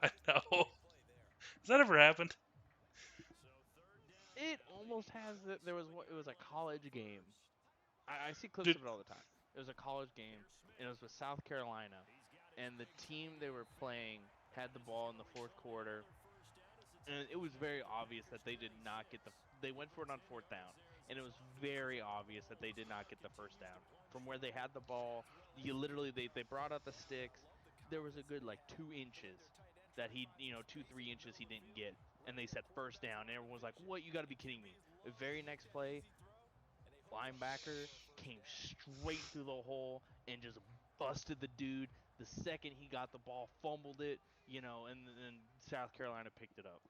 I know. Has that ever happened? It almost has. It was a college game. I see clips Dude. of it all the time. It was a college game, and it was with South Carolina. And the team they were playing had the ball in the fourth quarter, and it was very obvious that they did not get the. They went for it on fourth down, and it was very obvious that they did not get the first down. From where they had the ball, you literally they brought out the sticks. There was a good like 2 inches that he, 2 3 inches he didn't get, and they said first down. And everyone was like, "What? You got to be kidding me!" The very next play, linebacker came straight through the hole and just busted the dude. The second he got the ball, fumbled it, and then South Carolina picked it up.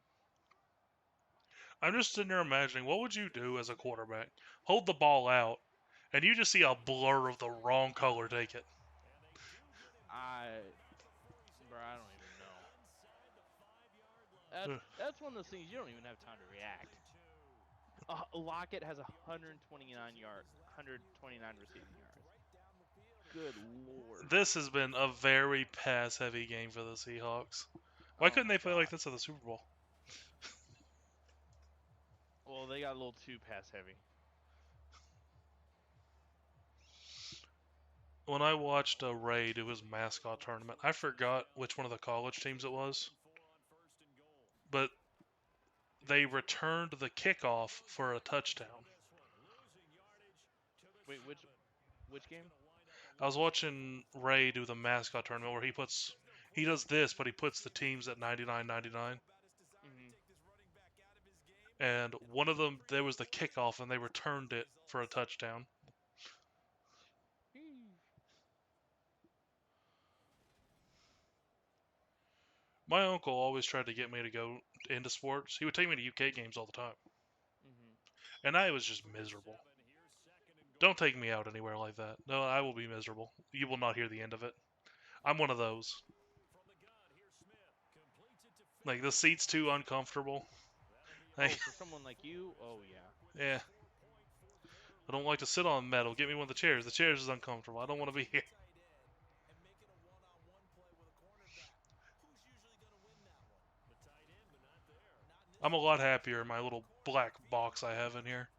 I'm just sitting there imagining, what would you do as a quarterback? Hold the ball out, and you just see a blur of the wrong color take it. I don't even know. That's one of those things you don't even have time to react. Lockett has 129 receiving yards. Good lord. This has been a very pass-heavy game for the Seahawks. Why Oh couldn't my they play like God. this at the Super Bowl? Well, they got a little too pass heavy. When I watched Ray do his mascot tournament, I forgot which one of the college teams it was, but they returned the kickoff for a touchdown. Wait, which game? I was watching Ray do the mascot tournament where he does this, but he puts the teams at 99-99. Mm-hmm. And one of them, there was the kickoff, and they returned it for a touchdown. My uncle always tried to get me to go into sports. He would take me to UK games all the time. Mm-hmm. And I was just miserable. Don't take me out anywhere like that. No, I will be miserable. You will not hear the end of it. I'm one of those. Like, the seat's too uncomfortable. Oh, for someone like you? Oh yeah. Yeah. I don't like to sit on metal. Get me one of the chairs. The chairs is uncomfortable. I don't want to be here. I'm a lot happier in my little black box I have in here.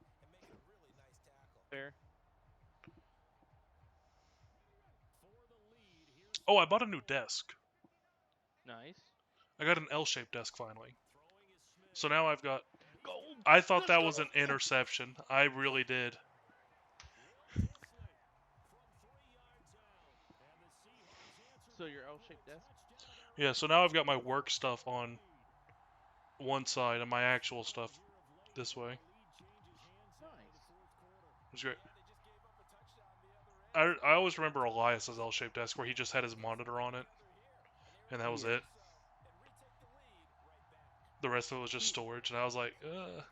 Fair. Oh, I bought a new desk. Nice. I got an L-shaped desk finally. So now I've got... Go. I thought Let's that go. was an interception. I really did. So your L-shaped desk? Yeah, so now I've got my work stuff on one side and my actual stuff this way. Nice. It's great. I always remember Elias's L-shaped desk where he just had his monitor on it, and that was Yeah. it. The rest of it was just storage, and I was like, ugh.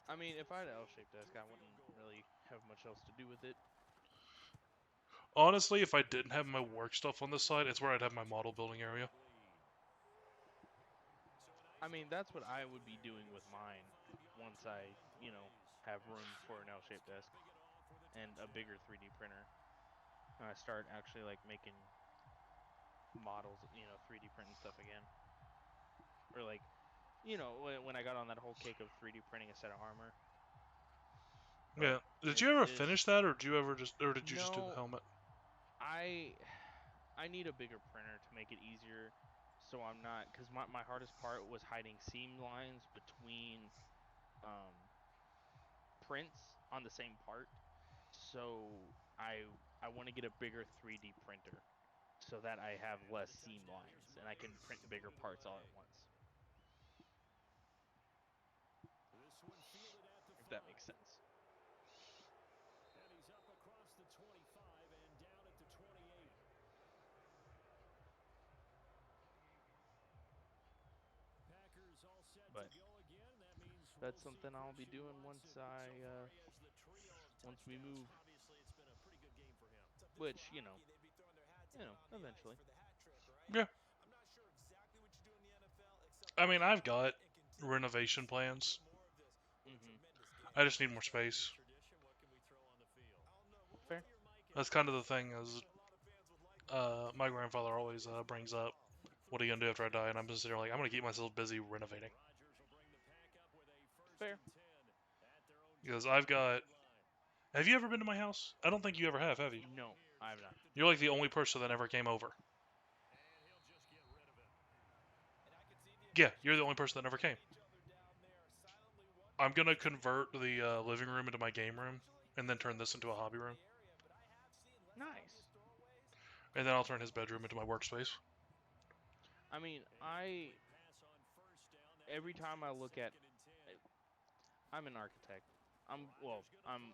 I mean, if I had an L-shaped desk, I wouldn't really have much else to do with it. Honestly, if I didn't have my work stuff on this side, it's where I'd have my model building area. I mean, that's what I would be doing with mine once I, have room for an L-shaped desk and a bigger 3D printer. And I start actually like making models, 3D printing stuff again. Or like, when I got on that whole kick of 3D printing a set of armor. But Yeah. Did you ever it's finish that, or did you just do the no, helmet? I need a bigger printer to make it easier, so I'm not, because my hardest part was hiding seam lines between prints on the same part. So I want to get a bigger 3D printer so that I have less seam lines and I can print bigger parts all at once. If that makes sense. But that's something I'll be doing once once we move. Which, eventually. Yeah. I mean, I've got renovation plans. Mm-hmm. I just need more space. Fair. That's kind of the thing, is my grandfather always brings up, what are you going to do after I die? And I'm just there like, I'm going to keep myself busy renovating. Fair. Because I've got Have you ever been to my house? I don't think you ever have you? No, I have not. You're like the only person that ever came over. Yeah, you're the only person that never came. I'm gonna convert the living room into my game room, and then turn this into a hobby room, Nice. and then I'll turn his bedroom into my workspace. I mean, every time I look at, I'm an architect. I'm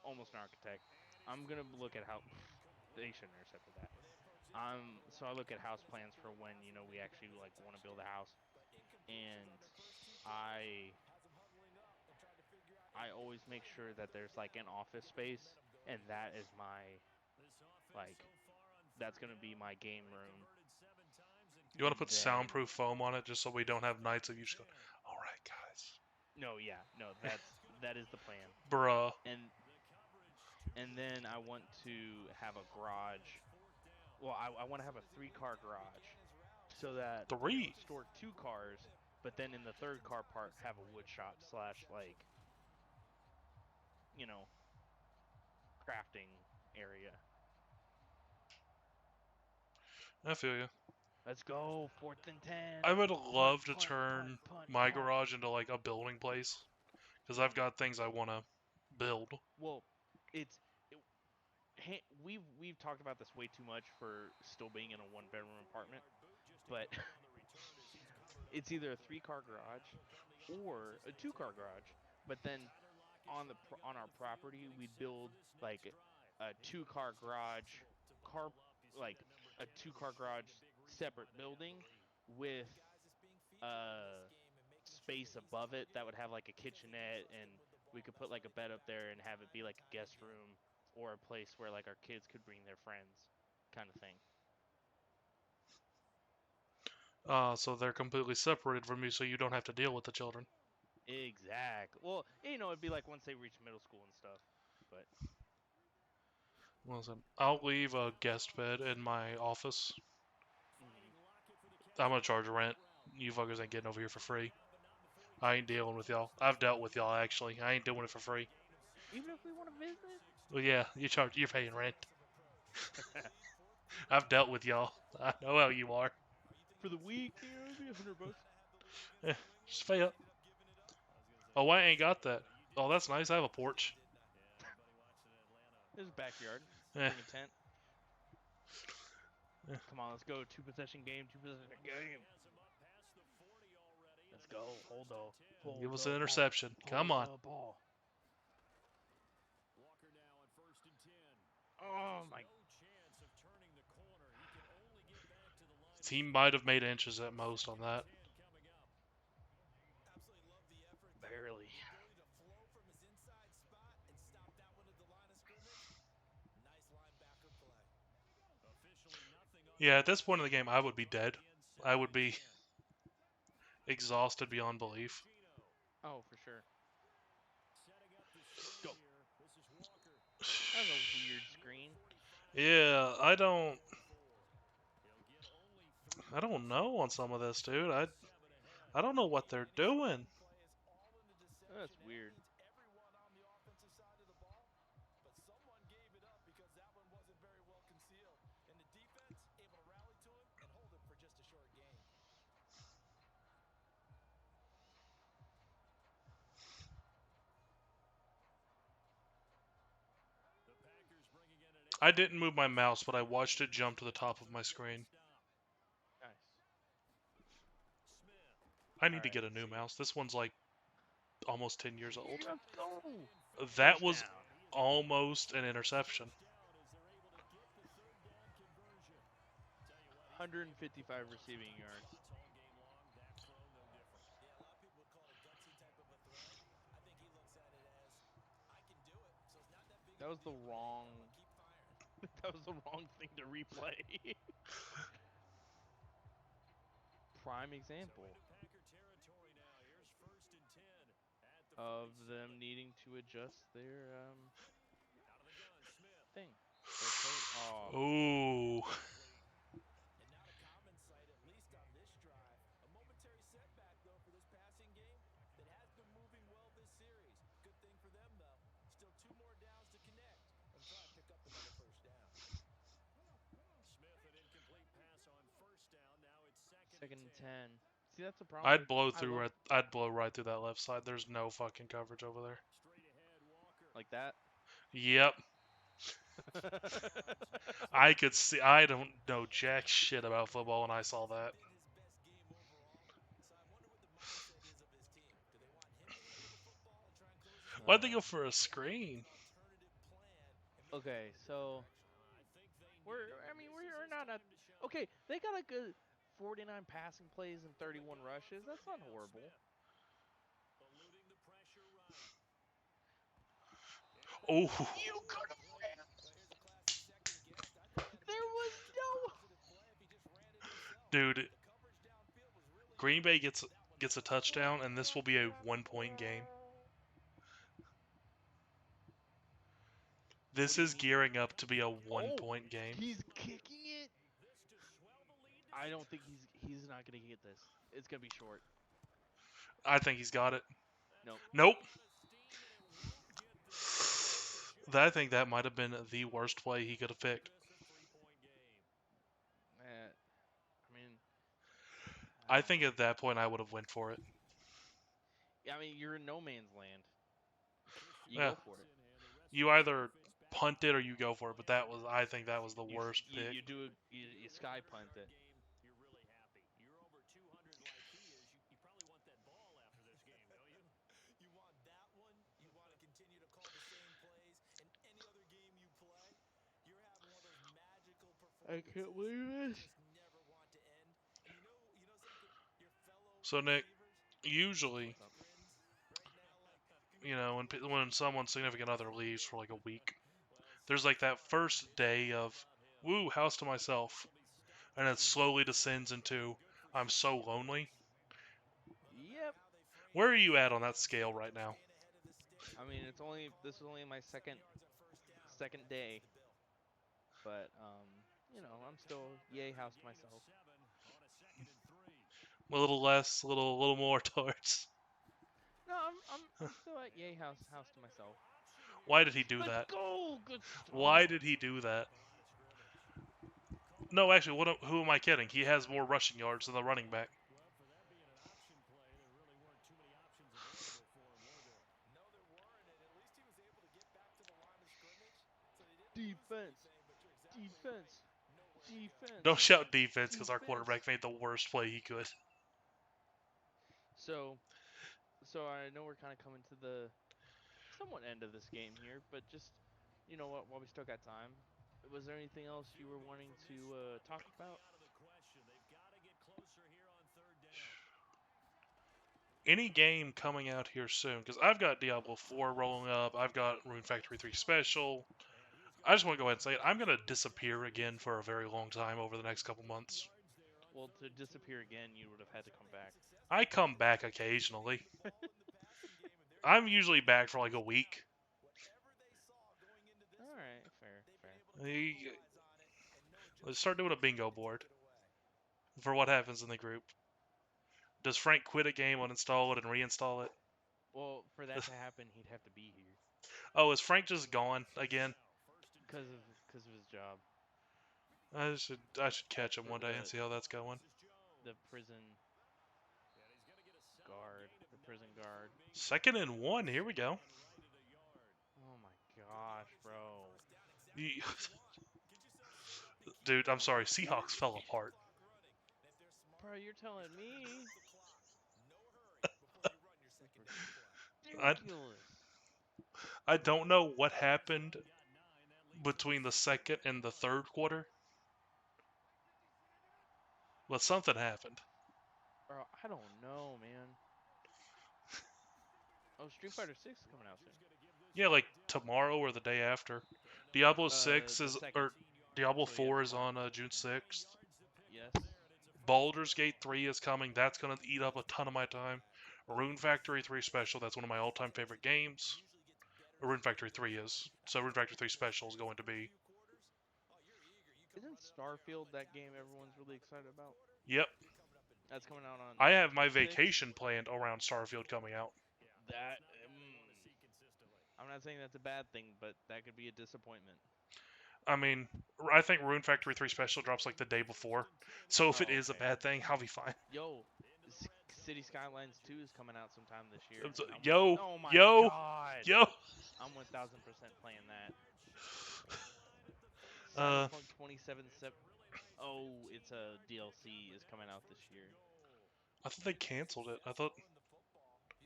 almost an architect. I'm gonna look at how they shouldn't have accepted that. So I look at house plans for when we actually like want to build a house, and I I always make sure that there's like an office space, and that is my like that's gonna be my game room. You want And to put then soundproof foam on it just so we don't have nights of you just going, all right, guys. no, yeah, no, that is the plan. Bruh. And then I want to have a garage. Well, I want to have a 3-car garage so that 3. store 2 cars, but then in the third car part have a wood shop slash like you know crafting area. I feel you. Let's go 4th and 10. I would Punt, love to punt, punt, turn punt, my punt. garage into like a building place because I've Mhm. got things I want to build. Well, it's we've talked about this way too much for still being in a 1-bedroom apartment, but it's either a 3-car garage or a 2-car garage. But then on our property, we build like a 2-car garage, car like a 2-car garage separate building with space above it that would have like a kitchenette, and we could put like a bed up there and have it be like a guest room or a place where like our kids could bring their friends, kind of thing. So they're completely separated from you, so you don't have to deal with the children. Exactly. Well, it'd be like once they reach middle school and stuff. But Listen, I'll leave a guest bed in my office. I'm gonna charge rent. You fuckers ain't getting over here for free. I ain't dealing with y'all. I've dealt with y'all actually. I ain't doing it for free. even if we want to visit, Well, yeah, you're paying rent. I've dealt with y'all. I know how you are. for the week, it'd be $100. Just pay up. Oh, I ain't got that. Oh, that's nice. I have a porch. There's a backyard. Eh, Bring a tent. eh. Come on, let's go. 2-possession game. 2-possession game. Let's go. Hold the. Give Hold us the an ball. interception. Come on. Hold the ball. Oh my. He might have made inches at most on that. Barely. Yeah, at this point in the game, I would be dead. I would be exhausted beyond belief. Oh, for sure. Go. That was a weird screen. Yeah, I don't know on some of this, dude. I don't know what they're doing. That's weird. I didn't move my mouse, but I watched it jump to the top of my screen. Nice. I need to Alright, get a let's new see. mouse. This one's like almost 10 years old. Let's go. That was Touchdown. almost an interception. 155 receiving yards. That was the wrong. That was the wrong thing to replay. Prime example of them needing to adjust their thing. Their code. Oh, Ooh. 2nd and 10. See, that's the problem. I'd Like, blow I through. love I'd blow right through that left side. There's no fucking coverage over there. like that. Yep, I could see. I don't know jack shit about football, and I saw that. Why'd they go for a screen? Okay, so we're not at. Okay, they got a good 49 passing plays and 31 rushes. That's not horrible. Oh, You could have ran. There was no. dude, Green Bay gets a touchdown, and this will be a 1-point game. This is gearing up to be a one-point game. He's kicking it. I don't think he's not gonna get this. It's gonna be short. I think he's got it. Nope. Nope. I think that might have been the worst play he could have picked. I mean, I think at that point I would have went for it. yeah, I mean, you're in no man's land. You Yeah. go for it. You either punt it or you go for it, but I think that was the worst pick. You do you sky punt it. You want that one? You want to continue to call the same plays in any other game you play? You're having one of those magical I performances can't believe you this. just never want to end. And you know something? Your fellow So Nick, receivers usually, What's up? grins right now like when someone's significant other leaves for like a week, there's like that first day of woo, house to myself, and it slowly descends into I'm so lonely. Yep. Where are you at on that scale right now? I mean, this is only my second day, but I'm still yay house to myself. A little less, a little more towards. No, I'm still at yay house to myself. Why did he do Let's that? go. Good Why start. did he do that? No, actually, who am I kidding? He has more rushing yards than the running back. no, there weren't, and at least he was able to get back to the line of scrimmage. So they didn't lose Defense. anything, but you're exactly Defense. right. No way. Defense. Don't shout defense because our Defense. quarterback made the worst play he could. So I know we're kind of coming to the somewhat end of this game here, but just while we still got time, was there anything else you were wanting to talk about? Any game coming out here soon, because I've got Diablo 4 rolling up, I've got Rune Factory 3 Special. I just want to go ahead and say it. I'm going to disappear again for a very long time over the next couple months. Well, to disappear again, you would have had to come back. I come back occasionally. I'm usually back for like a week. All right, fair. Let's start doing a bingo board for what happens in the group. Does Frank quit a game, uninstall it, and reinstall it? Well, for that to happen, he'd have to be here Oh, is Frank just gone again? because of his job. I should catch him one day and see how that's going. The prison guard. The prison guard. 2nd and 1. Here we go. Oh my gosh, bro. Dude, I'm sorry. Seahawks fell apart. Bro, you're telling me. Ridiculous. I don't know what happened between the second and the third quarter, but something happened. Bro, I don't know, man. Oh, Street Fighter 6 is coming out soon. Yeah, like tomorrow or the day after. Diablo 6 the is, second. or Diablo So, yeah, 4 is tomorrow. on June 6th. Yes. Baldur's Gate 3 is coming. That's going to eat up a ton of my time. Rune Factory 3 Special, that's one of my all-time favorite games. Rune Factory 3 is. So Rune Factory 3 Special is going to be. Isn't Starfield that game everyone's really excited about? Yep. That's coming out on. I have my 6th? vacation planned around Starfield coming out. That. I'm not saying that's a bad thing, but that could be a disappointment. I mean, I think Rune Factory 3 Special drops like the day before. So if it Oh, is a okay. bad thing, I'll be fine. Yo, City Skylines 2 is coming out sometime this year. Yo, Oh my yo, god! yo. I'm 1000% playing that. Uh, Cyberpunk 2077. Oh, it's a DLC is coming out this year. I thought they canceled it. I thought,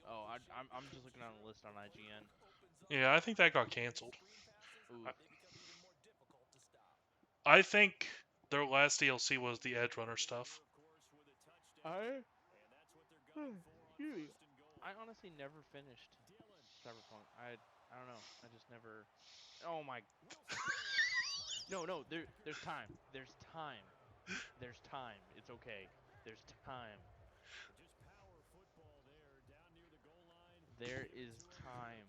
Oh, I'm just looking on the list on IGN. yeah, I think that got canceled. Ooh, I think their last DLC was the Edge Runner stuff. I excuse me. I honestly never finished Cyberpunk. I don't know. I just never. Oh my. No. There's time. There's time. There's time. It's okay. There's time. There is time.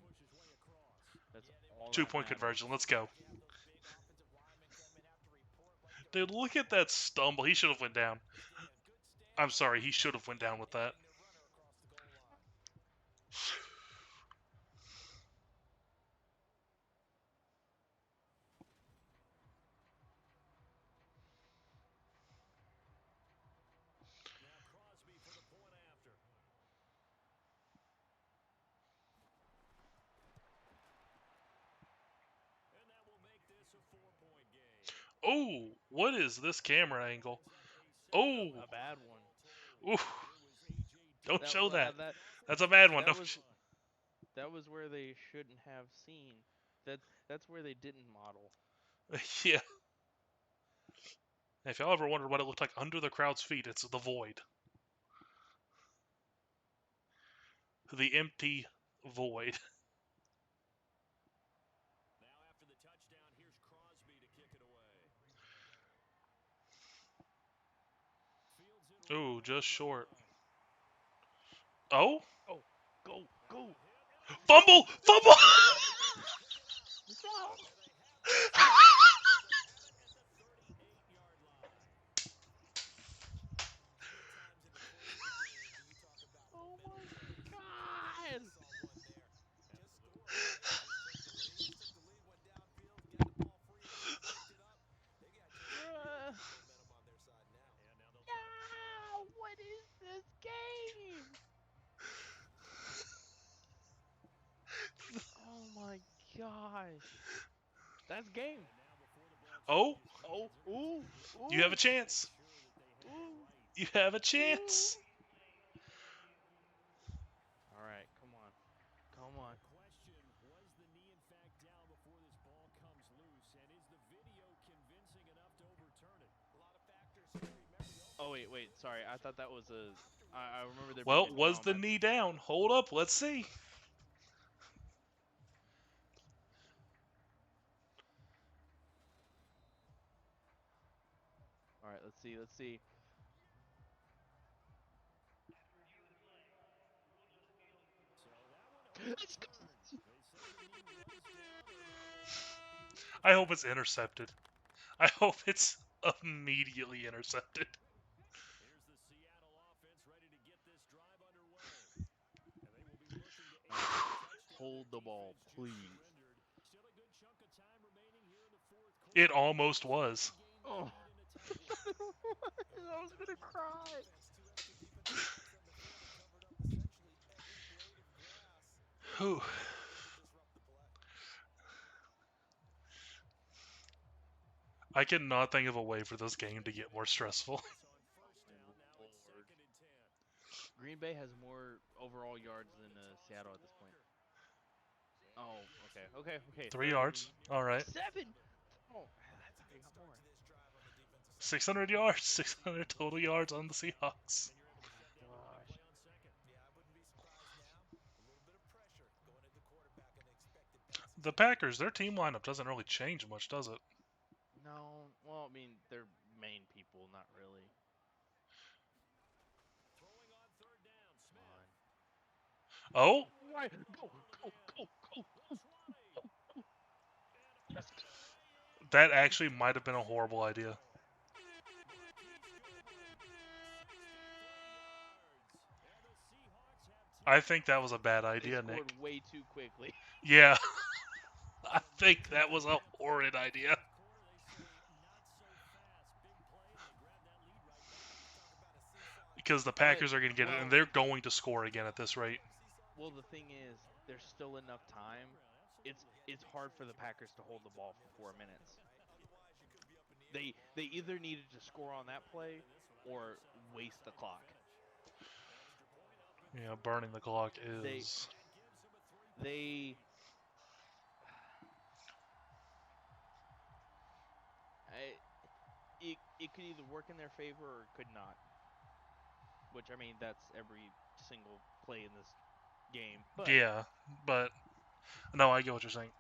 That's all that 2 point matters. conversion. Let's go. Dude, look at that stumble. He should have went down. I'm sorry. He should have went down with that. Oh, what is this camera angle? Oh, A bad one. ooh. Don't show that. That That's a bad one. that Don't was that was where they shouldn't have seen. That's where they didn't model. yeah. If y'all ever wondered what it looked like under the crowd's feet, it's the void. The empty void. Ooh, just short. Oh? Oh, go! Fumble! Fumble! Oh my god! Bruh. No! What is this game? Oh my gosh. That's game. Oh? Oh, ooh, You have ooh, a chance. ooh, You have a ooh. chance. All right, come on. Come on. Oh, wait. Sorry. I thought that was a. I remember there being Well, a was drum. the knee down? Hold up. Let's see. All right, let's see. Let's go. I hope it's intercepted. I hope it's immediately intercepted. All right. Hold the ball, please. It almost was. Oh. I was gonna cry. Whew. I cannot think of a way for this game to get more stressful. Lord. Green Bay has more overall yards than Seattle at this point. Oh, okay. 3 yards. All right. 7. Oh, I thought they got more. 600 yards. 600 total yards on the Seahawks. Gosh. The Packers, their team lineup doesn't really change much, does it? No, well, I mean, they're main people, not really. Come on. Oh? Why? Go. Let's go. That actually might have been a horrible idea. I think that was a bad They idea, scored Nick. way too quickly. Yeah. I think that was a horrid idea. because the Packers are going to get it, well- and they're going to score again at this rate. Well, the thing is, there's still enough time. It's hard for the Packers to hold the ball for 4 minutes. They either needed to score on that play or waste the clock. Yeah, burning the clock They is. they I, it could either work in their favor or it could not. Which, I mean, that's every single play in this game. But Yeah, but no, I get what you're saying.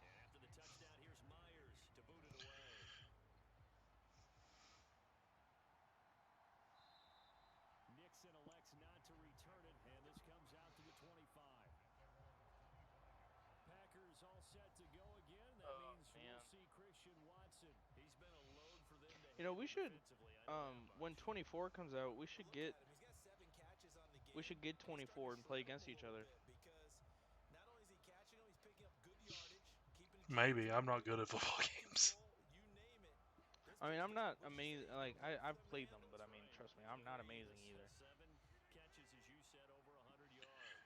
After the touchdown, here's Myers to boot it away. Nixon elects not to return it, and this comes out to the 25. Packers all set to go again. That means man. we'll see Christian Watson. He's been a load for them to we should defensively. I know that when much. 24 comes out, we should get 24 and play against each other. Maybe I'm not good at football games. I mean, I'm not amazing. Like I've played them, but I mean, trust me, I'm not amazing either. 7 catches, as you said, over 100 yards.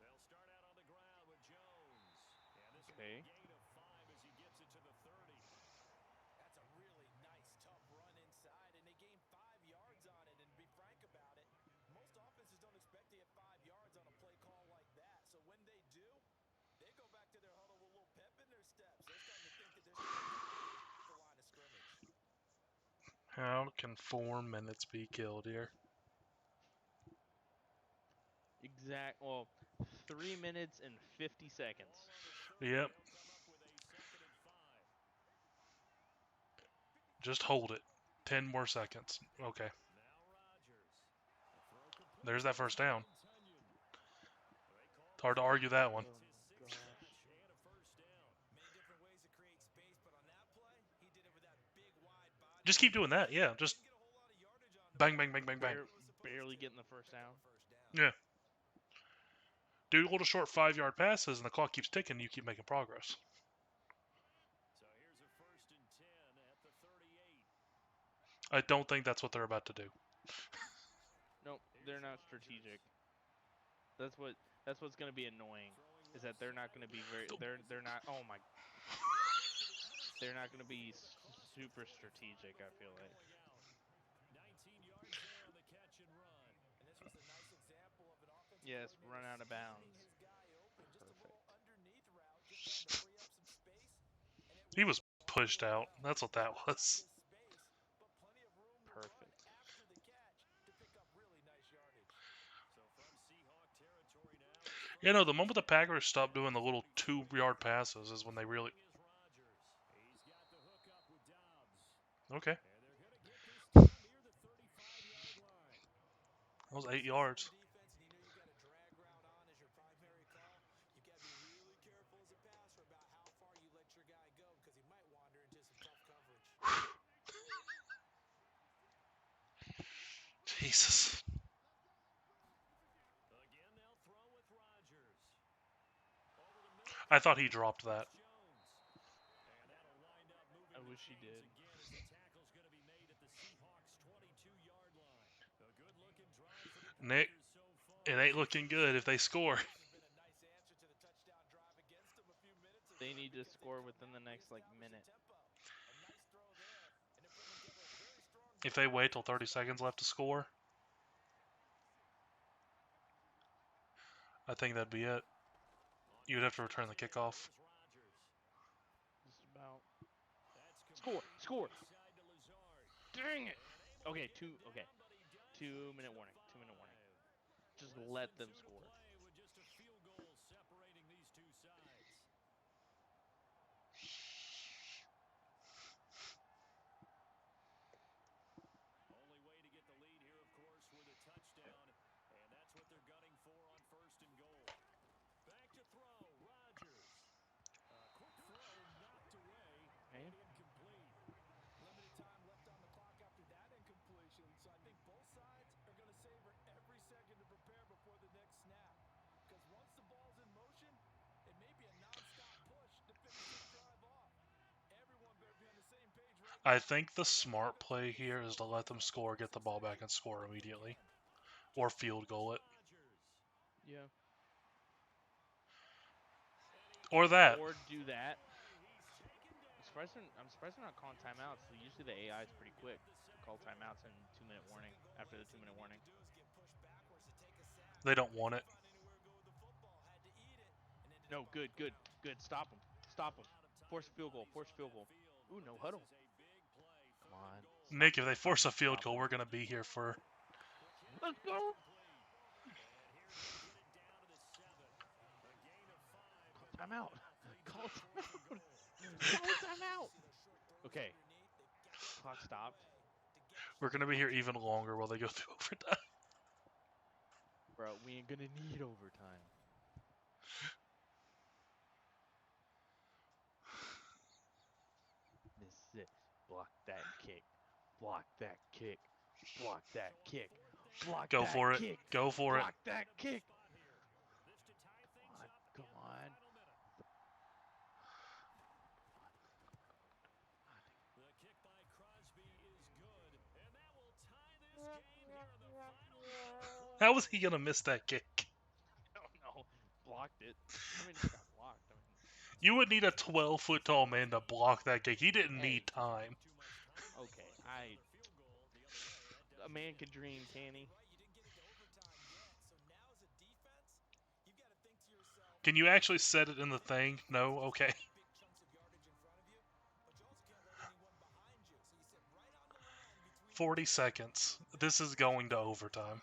They'll start out on the ground with Jones. And this will be a gain of 5 as he gets it to the 30. That's a really nice, tough run inside, and they gain 5 yards on it. And to be frank about it, most offenses don't expect to get 5 yards on a play call like that. So when they do, they go back to their huddle with a little pep in their steps. They're starting to think that they're starting to the line of scrimmage. How can 4 minutes be killed here? Well, 3 minutes and 50 seconds. Yep. Just hold it. 10 more seconds. Okay. There's that first down. It's hard to argue that one. Oh, gosh. Just keep doing that. Yeah. Just bang, bang, bang, bang, bang. Barely getting the first down. Yeah. Do little short 5-yard passes, and the clock keeps ticking. You keep making progress. So here's a 1st and 10 at the 38. I don't think that's what they're about to do. Nope, they're not strategic. That's what's gonna be annoying. Is that they're not gonna be they're not. Oh my. They're not gonna be super strategic. I feel like. 19 yards there on the catch and run. And this was a nice example of an offensive Yes, run out of bounds. He was pushed out. That's what that was. Perfect. You know, the moment the Packers stopped doing the little 2-yard passes is when they really. Okay. That was 8 yards. Jesus. I thought he dropped that. I wish he did. Nick, it ain't looking good if they score. They need to score within the next minute. If they wait till 30 seconds left to score, I think that'd be it. You'd have to return the kickoff. Just about. Score! Dang it! Okay, 2-minute warning. 2-minute warning. Just let them score. Only way to get the lead here, of course, with a touchdown, and that's what they're gunning I think the smart play here is to let them score, get the ball back, and score immediately. Or field goal it. Yeah. Or that. Or do that. I'm surprised they're not calling timeouts. Usually the AI is pretty quick to call timeouts and 2-minute warning after the 2-minute warning. They don't want it. No, good. Stop them. Force a field goal. Ooh, no huddle. Come on. Nick, if they force a field goal, we're going to be here for... Let's go. Call timeout. Call timeout. Okay. Clock stopped. We're going to be here even longer while they go through overtime. Bro, we ain't gonna need overtime. This is it. Block that kick. Block that kick. Block that kick. Block Go that for it. kick. Go for it. Block that kick. Come on. How was he going to miss that kick? I don't know. Blocked it. I mean, it got blocked. I mean, You would need a 12-foot tall man to block that kick. He didn't need time. okay. A man can dream, can he? Can you actually set it in the thing? No? Okay. 40 seconds. This is going to overtime.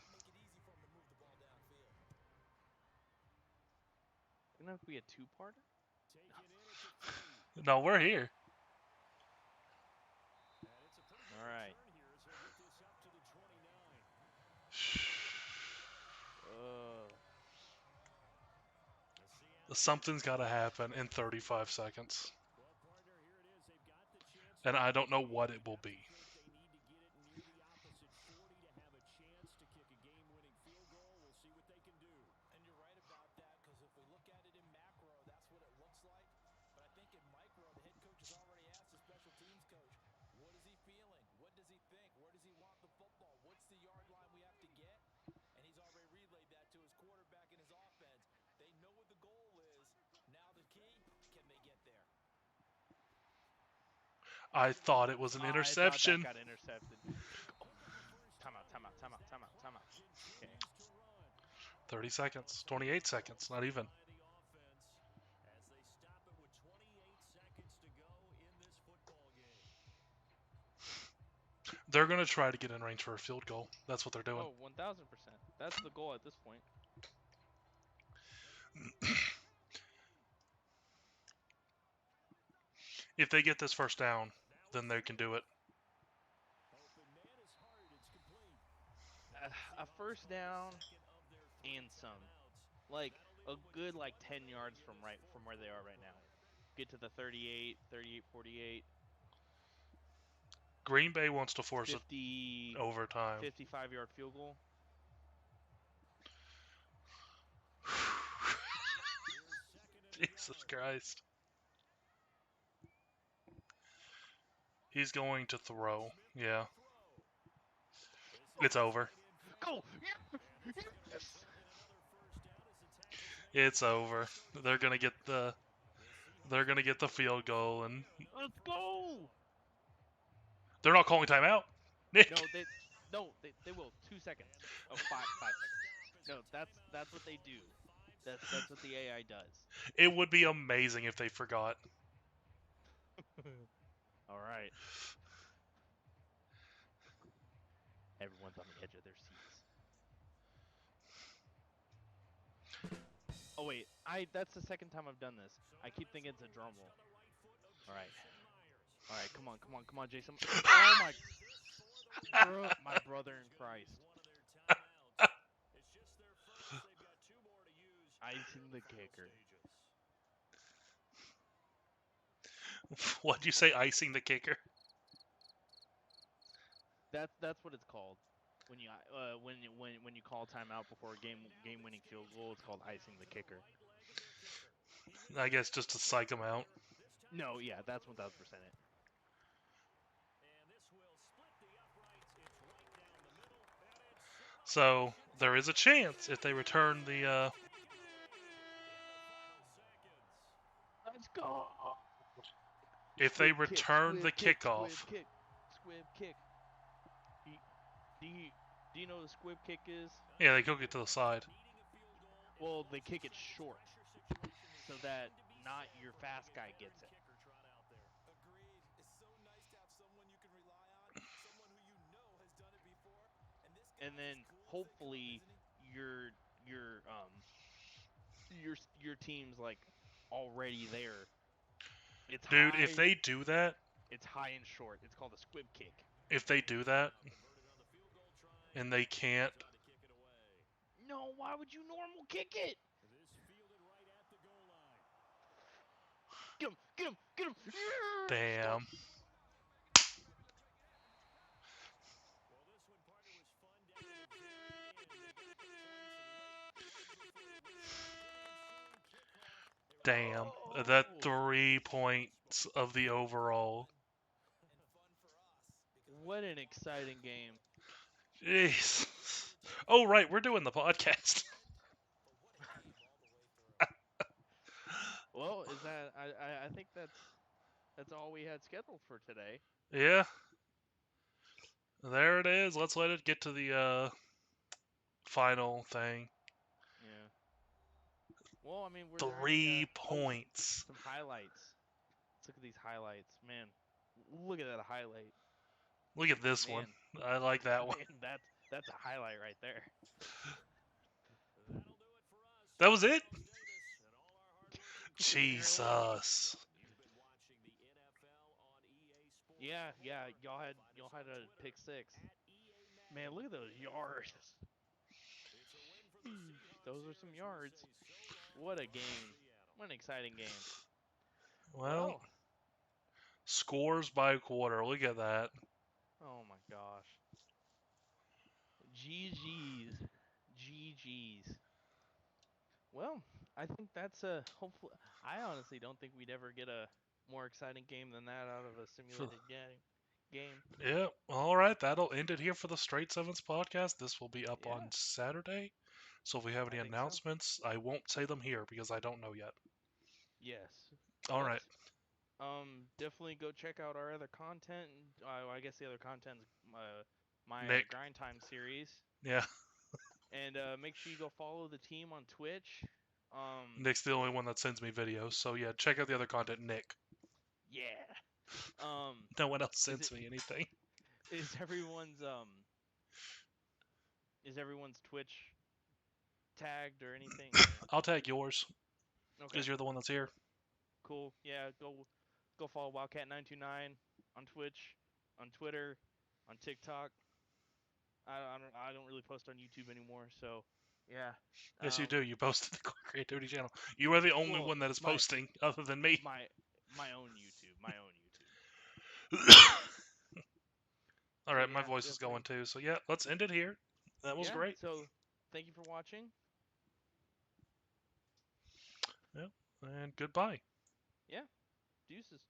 Gonna have to be a two-parter? No, we're here. Alright. Something's got to happen in 35 seconds. And I don't know what it will be. I thought it was an interception. I thought that got intercepted. Timeout. Okay. 30 seconds. 28 seconds. Not even. They're going to try to get in range for a field goal. That's what they're doing. Oh, 1000%. That's the goal at this point. If they get this first down, then they can do it. A first down and some. Like a good 10 yards from where they are right now. Get to the 38, 48. Green Bay wants to force 50 it overtime. 55-yard field goal. Jesus Christ. He's going to throw. Yeah. It's over. Go! It's over. They're gonna get the field goal, and Let's go! they're not calling timeout. Nick. They will. 2 seconds. Oh, 5 seconds. No, that's what they do. That's what the AI does. It would be amazing if they forgot. All right. Everyone's on the edge of their seats. Oh wait, that's the second time I've done this. I keep thinking it's a drum roll. All right, come on, Jason. Oh my brother in Christ. Icing the kicker. What'd you say? Icing the kicker? That's what it's called. When you call timeout before a game winning field goal, it's called icing the kicker. I guess just to psych them out. No, yeah, that's 1000% it. So there is a chance if they return the Let's go. if they Squib kick, return the squib kick, kickoff. squib kick, squib kick. Do you, do you, do you know what a squib kick is? Yeah, they kick it to the side. Well, they kick it short so that not your fast guy gets it. Agreed. It's so nice to have someone you can rely on, someone who you know has done it before. And this guy And then is cool as they come, hopefully isn't he? your team's like already there. It's Dude, if high, they do that, it's high and short. It's called a squib kick. if they do that, and they can't, No, why would you normal kick it? Get him, get him, get him. damn. Damn. That Oh, 3 points of the overall. what an exciting game. Jeez. Oh, right, we're doing the podcast. Well, is that I think that's all we had scheduled for today. Yeah. There it is. Let's let it get to the final thing. Yeah. Well, I mean, were there any 3 points. some highlights? Let's look at these highlights, man. Look at that highlight, Look at this one. man. I like that one. Man, that's a highlight right there. That was it? Apparently. Jesus. Yeah, y'all had a pick six. Man, look at those yards. Those are some yards. What a game. What an exciting game. Well, scores by quarter. Look at that. Oh my gosh. GG's. GG's. Well, I think that's a hopefully. I honestly don't think we'd ever get a more exciting game than that out of a simulated game. Yeah, all right. That'll end it here for the Straight Sevens podcast. This will be up Yeah. on Saturday. So if we have any I think so. announcements, I won't say them here because I don't know yet. Yes. All But, right. definitely go check out our other content. I guess the other content's my Nick. Grind Time series. Yeah, And make sure you go follow the team on Twitch. Nick's the only one that sends me videos. So yeah, check out the other content, Nick. Yeah. No one else sends me anything. Is everyone's Twitch tagged or anything? I'll tag yours Okay. because you're the one that's here. Cool. Yeah, go follow Wildcat929 on Twitch, on Twitter, on TikTok. I don't really post on YouTube anymore, so yeah. Yes, you do. You posted the Creativity channel. You are the only one that is posting other than me. My own YouTube. My own YouTube. All right, So, my yeah, voice is going too. So yeah, let's end it here. That was great. So thank you for watching. Yeah, and goodbye. Yeah. Deuces.